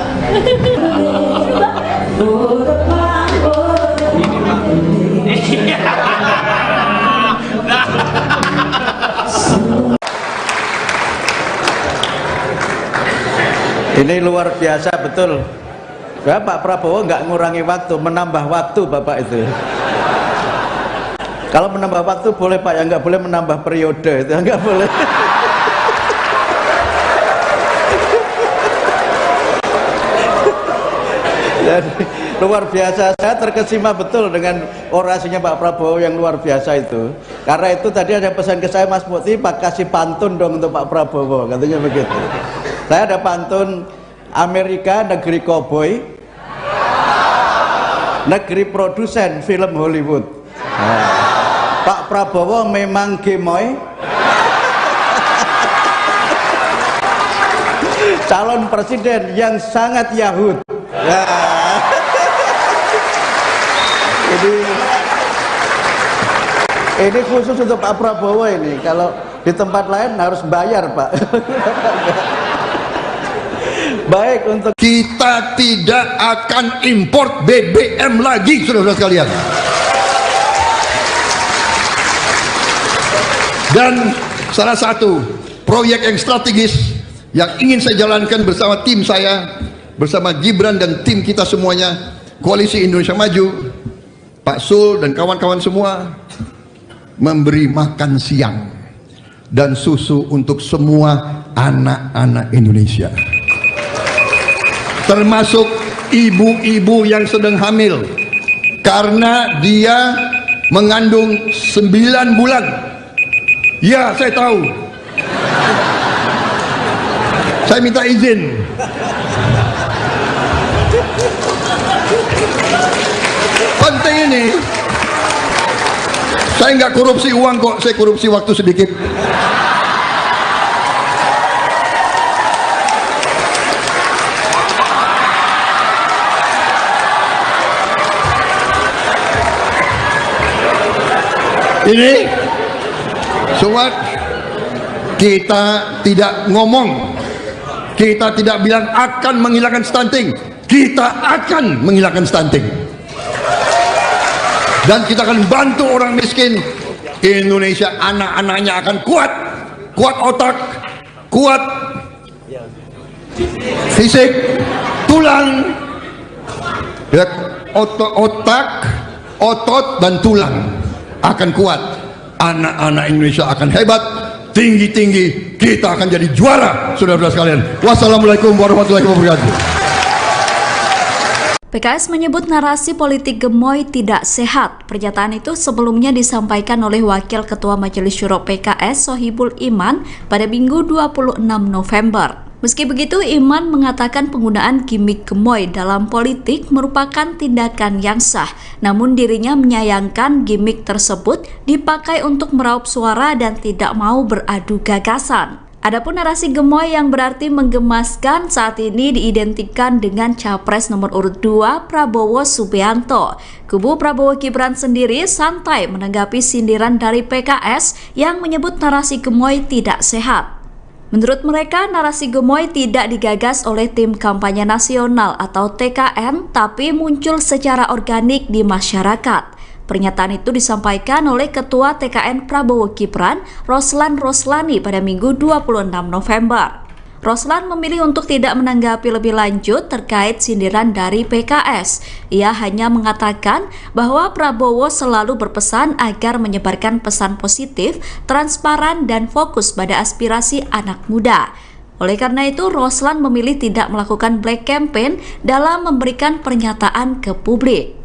Ini luar biasa betul. Pak Prabowo nggak ngurangi waktu, menambah waktu Bapak itu. Kalau menambah waktu boleh Pak, yang nggak boleh menambah periode, itu nggak boleh. Jadi, luar biasa, saya terkesima betul dengan orasinya Pak Prabowo yang luar biasa itu. Karena itu tadi ada pesan ke saya, Mas Mukti, Pak kasih pantun dong untuk Pak Prabowo, katanya begitu. Saya ada pantun, Amerika negeri koboi, negeri produsen film Hollywood. Nah, Pak Prabowo memang gemoy, calon presiden yang sangat Yahud. Ya. Ini khusus untuk Pak Prabowo ini. Kalau di tempat lain harus bayar Pak. Baik, untuk Kita tidak akan import BBM lagi, saudara-saudara sekalian. Dan Salah satu proyek yang strategis yang ingin saya jalankan bersama tim saya, bersama Gibran dan tim kita semuanya, Koalisi Indonesia Maju, Pak Sul dan kawan-kawan semua, memberi makan siang dan susu untuk semua anak-anak Indonesia, termasuk ibu-ibu yang sedang hamil, karena dia mengandung 9 bulan. Ya, saya tahu. Saya minta izin. Penting ini. Saya nggak korupsi uang kok, saya korupsi waktu sedikit. Ini sobat, kita tidak ngomong, kita tidak bilang akan menghilangkan stunting, kita akan menghilangkan stunting, dan kita akan bantu orang miskin. Indonesia anak-anaknya akan kuat, kuat otak, kuat fisik, tulang, ya, otak, otot dan tulang akan kuat. Anak-anak Indonesia akan hebat, tinggi-tinggi, kita akan jadi juara, saudara-saudara sekalian. Wassalamualaikum warahmatullahi wabarakatuh. PKS menyebut narasi politik gemoy tidak sehat. Pernyataan itu sebelumnya disampaikan oleh Wakil Ketua Majelis Syuro PKS Sohibul Iman pada Minggu 26 November. Meski begitu, Iman mengatakan penggunaan gimmick gemoy dalam politik merupakan tindakan yang sah. Namun dirinya menyayangkan gimmick tersebut dipakai untuk meraup suara dan tidak mau beradu gagasan. Adapun narasi gemoy yang berarti menggemaskan saat ini diidentikan dengan Capres nomor urut 2 Prabowo Subianto. Kubu Prabowo Gibran sendiri santai menanggapi sindiran dari PKS yang menyebut narasi gemoy tidak sehat. Menurut mereka, narasi gemoy tidak digagas oleh Tim Kampanye Nasional atau TKN, tapi muncul secara organik di masyarakat. Pernyataan itu disampaikan oleh Ketua TKN Prabowo Gibran, Roslan Roslani pada Minggu 26 November. Roslan memilih untuk tidak menanggapi lebih lanjut terkait sindiran dari PKS. Ia hanya mengatakan bahwa Prabowo selalu berpesan agar menyebarkan pesan positif, transparan, dan fokus pada aspirasi anak muda. Oleh karena itu, Roslan memilih tidak melakukan black campaign dalam memberikan pernyataan ke publik.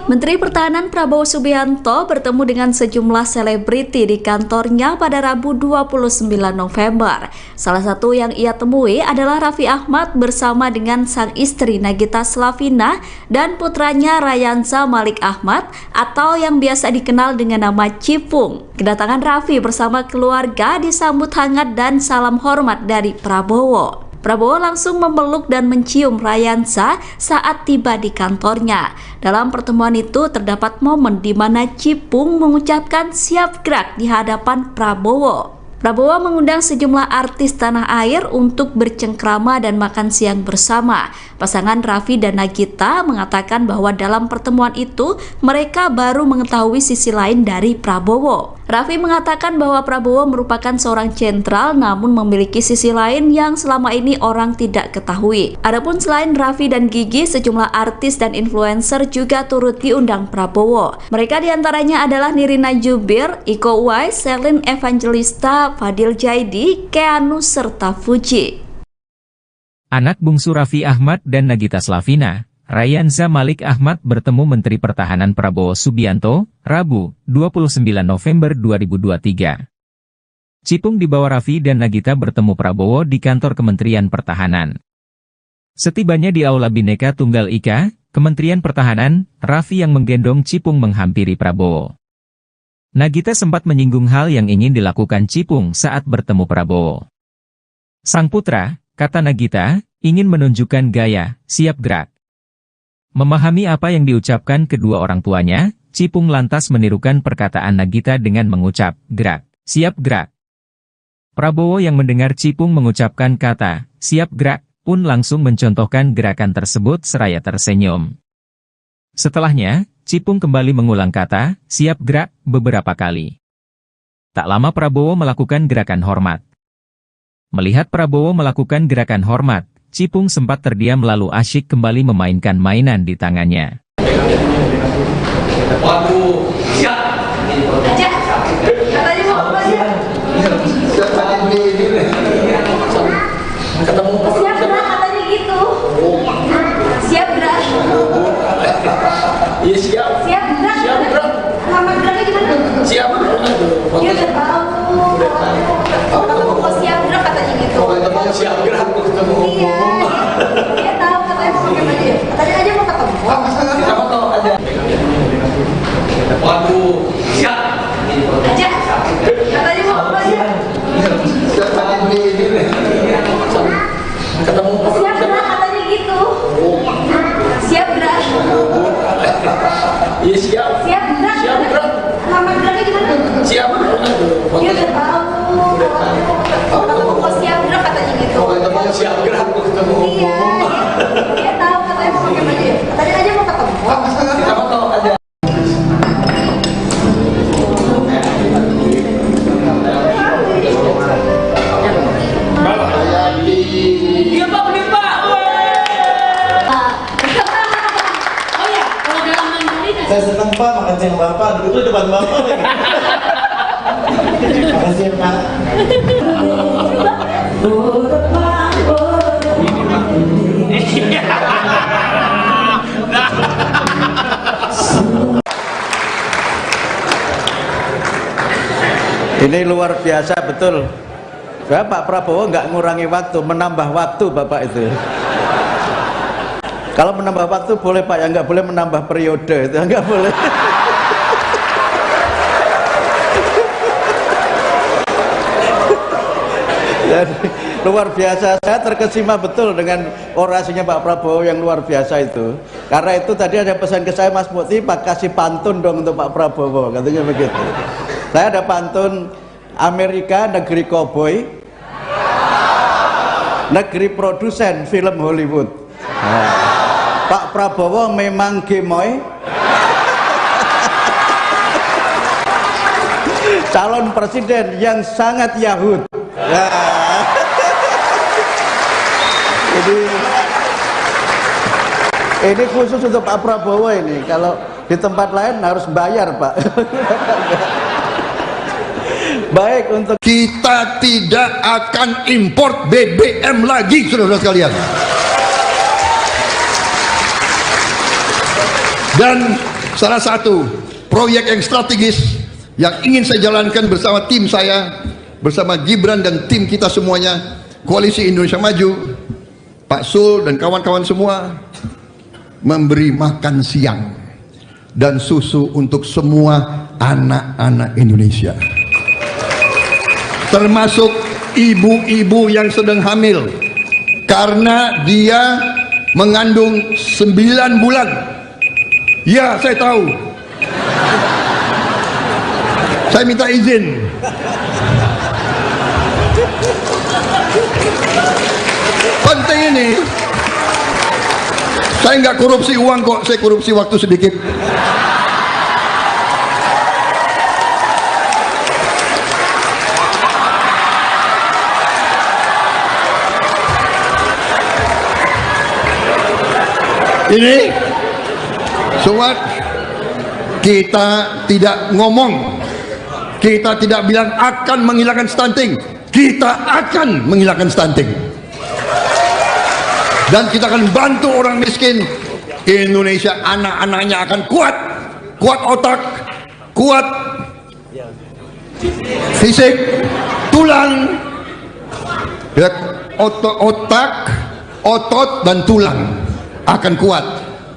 Menteri Pertahanan Prabowo Subianto bertemu dengan sejumlah selebriti di kantornya pada Rabu 29 November. Salah satu yang ia temui adalah Raffi Ahmad bersama dengan sang istri Nagita Slavina dan putranya Rayansa Malik Ahmad atau yang biasa dikenal dengan nama Cipung. Kedatangan Raffi bersama keluarga disambut hangat dan salam hormat dari Prabowo. Prabowo langsung memeluk dan mencium Rayansa saat tiba di kantornya. Dalam pertemuan itu terdapat momen di mana Cipung mengucapkan siap gerak di hadapan Prabowo. Prabowo mengundang sejumlah artis tanah air untuk bercengkrama dan makan siang bersama. Pasangan Raffi dan Nagita mengatakan bahwa dalam pertemuan itu mereka baru mengetahui sisi lain dari Prabowo. Raffi mengatakan bahwa Prabowo merupakan seorang jenderal namun memiliki sisi lain yang selama ini orang tidak ketahui. Adapun selain Raffi dan Gigi, sejumlah artis dan influencer juga turut diundang Prabowo. Mereka diantaranya adalah Nirina Jubir, Iko Uwais, Selin Evangelista, Fadil Jaidi, Keanu, serta Fuji. Anak bungsu Raffi Ahmad dan Nagita Slavina, Rayansa Malik Ahmad bertemu Menteri Pertahanan Prabowo Subianto, Rabu, 29 November 2023. Cipung dibawa Raffi dan Nagita bertemu Prabowo di kantor Kementerian Pertahanan. Setibanya di Aula Bhinneka Tunggal Ika, Kementerian Pertahanan, Raffi yang menggendong Cipung menghampiri Prabowo. Nagita sempat menyinggung hal yang ingin dilakukan Cipung saat bertemu Prabowo. Sang putra, kata Nagita, ingin menunjukkan gaya, siap gerak. Memahami apa yang diucapkan kedua orang tuanya, Cipung lantas menirukan perkataan Nagita dengan mengucap, gerak, siap gerak. Prabowo yang mendengar Cipung mengucapkan kata, siap gerak, pun langsung mencontohkan gerakan tersebut seraya tersenyum. Setelahnya, Cipung kembali mengulang kata, siap gerak, beberapa kali. Tak lama Prabowo melakukan gerakan hormat. Melihat Prabowo melakukan gerakan hormat, Cipung sempat terdiam lalu asyik kembali memainkan mainan di tangannya. Waduh, siap. Aja. Katanya mau apa aja? Ketemu. Siap gerak katanya gitu. Siap gerak. Iya siap. Siap gerak. Siap gerak. Nama geraknya gimana? Siap. Dia udah tahu. Ketemu kok siap gerak katanya gitu. Siap gerak ketemu. Iya. Dia tahu katanya mau pakai baju. Katanya aja mau ketemu. Kamu tahu aja. Waduh, siap. Aja. Katanya mau apa aja? Ketemu. Siap gerak katanya gitu. Siap gerak. Iya siap. Siap gerak. Siap gerak. Nama geraknya gimana? Siap. Dia udah tahu. Ketemu kok siap gerak katanya gitu. Siap gerak ketemu. Iya. Dia tahu katanya mau pakai baju. Katanya aja mau ketemu. Kamu tahu aja. Iya Pak, bener Pak. Oh ya, kalau dalam mandiri Saya senang Pak, makan siang Bapak, itu depan Bapak lagi. Makasih Pak. Ini luar biasa betul. Pak Prabowo nggak ngurangi waktu, menambah waktu Bapak itu. Kalau menambah waktu boleh Pak, yang nggak boleh menambah periode, itu nggak boleh. Jadi, luar biasa, saya terkesima betul dengan orasinya Pak Prabowo yang luar biasa itu. Karena itu tadi ada pesan ke saya, Mas Mukti, Pak kasih pantun dong untuk Pak Prabowo, katanya begitu. Saya ada pantun, Amerika negeri koboi, negeri produsen film Hollywood. Nah, Pak Prabowo memang gemoy, calon presiden yang sangat Yahud. Nah, ini khusus untuk Pak Prabowo ini. Kalau di tempat lain harus bayar Pak. Baik, untuk Kita tidak akan import BBM lagi, saudara-saudara sekalian. Dan salah satu proyek yang strategis yang ingin saya jalankan bersama tim saya, bersama Gibran dan tim kita semuanya, Koalisi Indonesia Maju, Pak Sul dan kawan-kawan semua, memberi makan siang dan susu untuk semua anak-anak Indonesia, termasuk ibu-ibu yang sedang hamil, karena dia mengandung 9 bulan. Ya, saya tahu. Saya minta izin. Penting ini. Saya nggak korupsi uang kok, saya korupsi waktu sedikit. Ini sobat, kita tidak ngomong, kita tidak bilang akan menghilangkan stunting, kita akan menghilangkan stunting, dan kita akan bantu orang miskin Indonesia. Anak-anaknya akan kuat, kuat otak, kuat fisik, tulang, ya, otak, otot dan tulang akan kuat.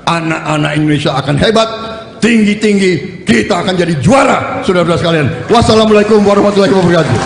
Anak-anak Indonesia akan hebat, tinggi-tinggi, kita akan jadi juara, saudara-saudara sekalian. Wassalamualaikum warahmatullahi wabarakatuh.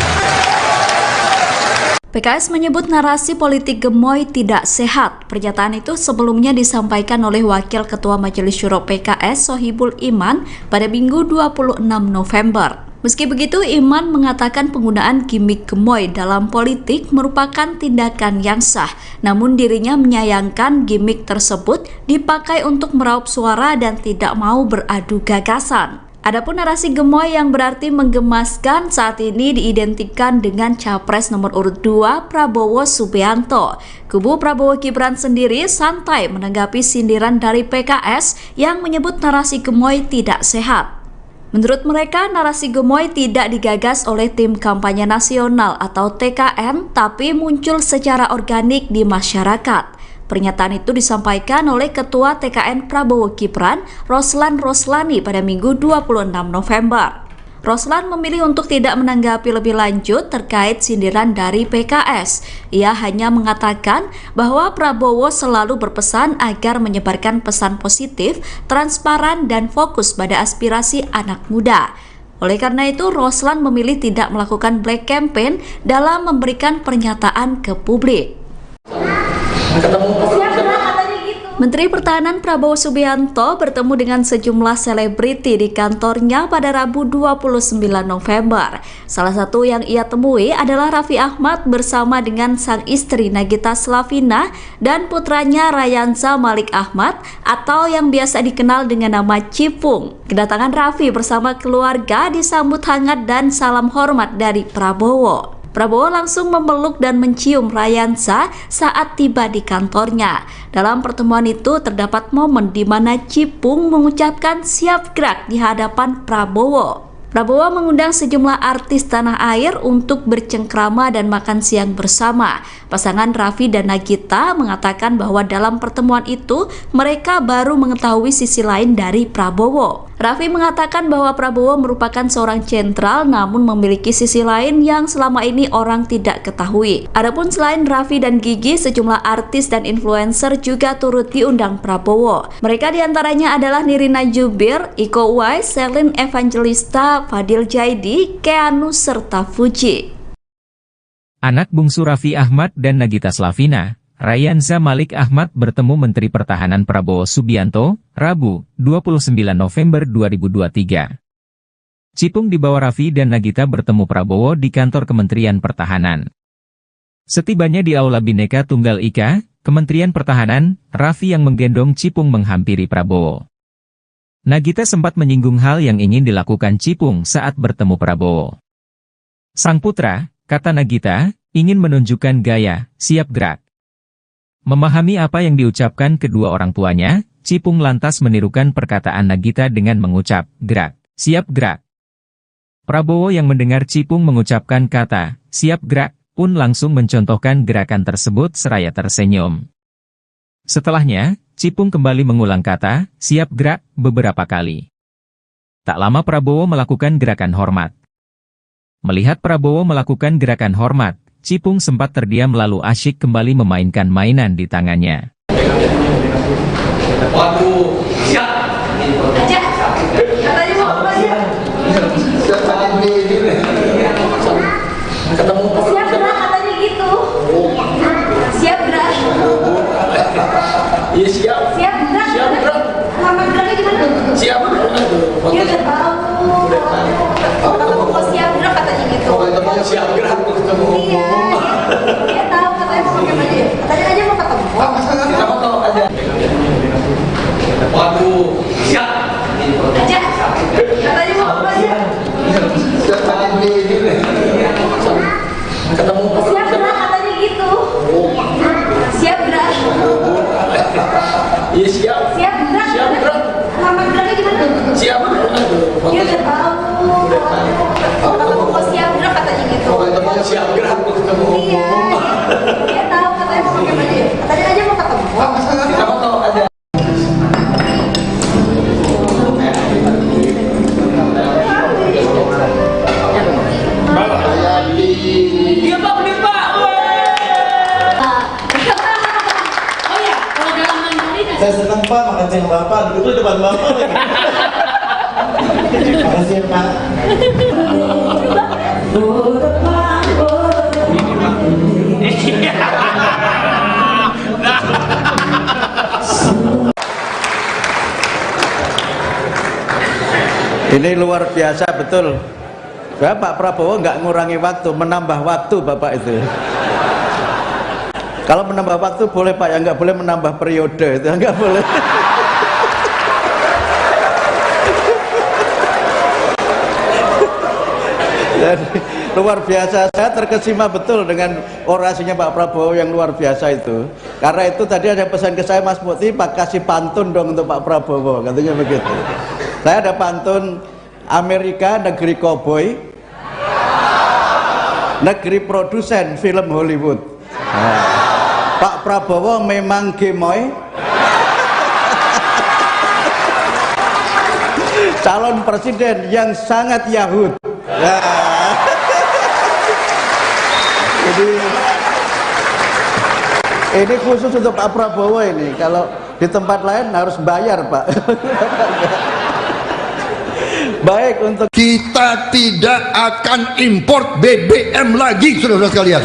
PKS menyebut narasi politik gemoy tidak sehat. Pernyataan itu sebelumnya disampaikan oleh Wakil Ketua Majelis Syuro PKS Sohibul Iman pada Minggu 26 November. Meski begitu, Iman mengatakan penggunaan gimmick gemoy dalam politik merupakan tindakan yang sah. Namun dirinya menyayangkan gimmick tersebut dipakai untuk meraup suara dan tidak mau beradu gagasan. Adapun narasi gemoy yang berarti menggemaskan saat ini diidentikan dengan Capres nomor urut 2 Prabowo Subianto. Kubu Prabowo Gibran sendiri santai menanggapi sindiran dari PKS yang menyebut narasi gemoy tidak sehat. Menurut mereka, narasi gemoy tidak digagas oleh tim kampanye nasional atau TKN, tapi muncul secara organik di masyarakat. Pernyataan itu disampaikan oleh Ketua TKN Prabowo Gibran, Roslan Roslani pada Minggu 26 November. Roslan memilih untuk tidak menanggapi lebih lanjut terkait sindiran dari PKS. Ia hanya mengatakan bahwa Prabowo selalu berpesan agar menyebarkan pesan positif, transparan, dan fokus pada aspirasi anak muda. Oleh karena itu, Roslan memilih tidak melakukan black campaign dalam memberikan pernyataan ke publik. Menteri Pertahanan Prabowo Subianto bertemu dengan sejumlah selebriti di kantornya pada Rabu 29 November. Salah satu yang ia temui adalah Raffi Ahmad bersama dengan sang istri Nagita Slavina dan putranya Rayansa Malik Ahmad atau yang biasa dikenal dengan nama Cipung. Kedatangan Raffi bersama keluarga disambut hangat dan salam hormat dari Prabowo. Prabowo langsung memeluk dan mencium Rayansa saat tiba di kantornya. Dalam pertemuan itu terdapat momen di mana Cipung mengucapkan siap gerak di hadapan Prabowo. Prabowo mengundang sejumlah artis tanah air untuk bercengkrama dan makan siang bersama. Pasangan Raffi dan Nagita mengatakan bahwa dalam pertemuan itu mereka baru mengetahui sisi lain dari Prabowo. Raffi mengatakan bahwa Prabowo merupakan seorang sentral namun memiliki sisi lain yang selama ini orang tidak ketahui. Adapun selain Raffi dan Gigi, sejumlah artis dan influencer juga turut diundang Prabowo. Mereka diantaranya adalah Nirina Zubir, Iko Uwais, Selin Evangelista, Fadil Jaidi, Keanu, serta Fuji. Anak bungsu Raffi Ahmad dan Nagita Slavina, Rayansa Malik Ahmad bertemu Menteri Pertahanan Prabowo Subianto, Rabu, 29 November 2023. Cipung dibawa Raffi dan Nagita bertemu Prabowo di kantor Kementerian Pertahanan. Setibanya di Aula Bhinneka Tunggal Ika, Kementerian Pertahanan, Raffi yang menggendong Cipung menghampiri Prabowo. Nagita sempat menyinggung hal yang ingin dilakukan Cipung saat bertemu Prabowo. Sang putra, kata Nagita, ingin menunjukkan gaya, siap gerak. Memahami apa yang diucapkan kedua orang tuanya, Cipung lantas menirukan perkataan Nagita dengan mengucap, gerak, siap gerak. Prabowo yang mendengar Cipung mengucapkan kata, siap gerak, pun langsung mencontohkan gerakan tersebut seraya tersenyum. Setelahnya, Cipung kembali mengulang kata, siap gerak, beberapa kali. Tak lama Prabowo melakukan gerakan hormat. Melihat Prabowo melakukan gerakan hormat, Cipung sempat terdiam lalu asyik kembali memainkan mainan di tangannya. Waduh, siap. Aja. Katanya mau apa aja? Ketemu. Siap gerak katanya gitu. Siap gerak. Iya siap. Siap gerak. Siap gerak. Lama geraknya gimana? Siap. Dia udah tahu. Kalau siap gerak katanya gitu. Siap gerak. Iya. Dia tahu katanya mau pakai baju. Katanya aja mau ketemu. Kita mau tahu aja. Waduh, siap. Aja. Katanya mau apa aja? Ketemu. Siap gerak katanya gitu. Siap gerak. Iya siap. Siap gerak. Siap gerak. Lama geraknya gimana? Siap. Dia udah tahu. Kalau siap gerak katanya gitu. Siap gerak. Iya. Dia tahu katanya mau pakai baju. Katanya aja mau ketemu. Kita mau tahu aja. Iya Pak, bener Pak. Oh ya, kalau dalam mandiri Saya senang Pak, makan siang Bapak, itu depan Bapak lagi. Makasih Pak. Ini luar biasa betul. Pak Prabowo nggak ngurangi waktu, menambah waktu Bapak itu. Kalau menambah waktu boleh Pak, ya nggak boleh menambah periode, itu nggak boleh. Jadi luar biasa, saya terkesima betul dengan orasinya Pak Prabowo yang luar biasa itu. Karena itu tadi ada pesan ke saya, Mas Mukti, Pak kasih pantun dong untuk Pak Prabowo, katanya begitu. Saya ada pantun, Amerika negeri koboi, negeri produsen film Hollywood. Nah, Pak Prabowo memang gemoy, calon presiden yang sangat Yahud. Ya. Jadi ini khusus untuk Pak Prabowo ini. Kalau di tempat lain harus bayar Pak. Baik, untuk kita tidak akan import BBM lagi, saudara-saudara sekalian.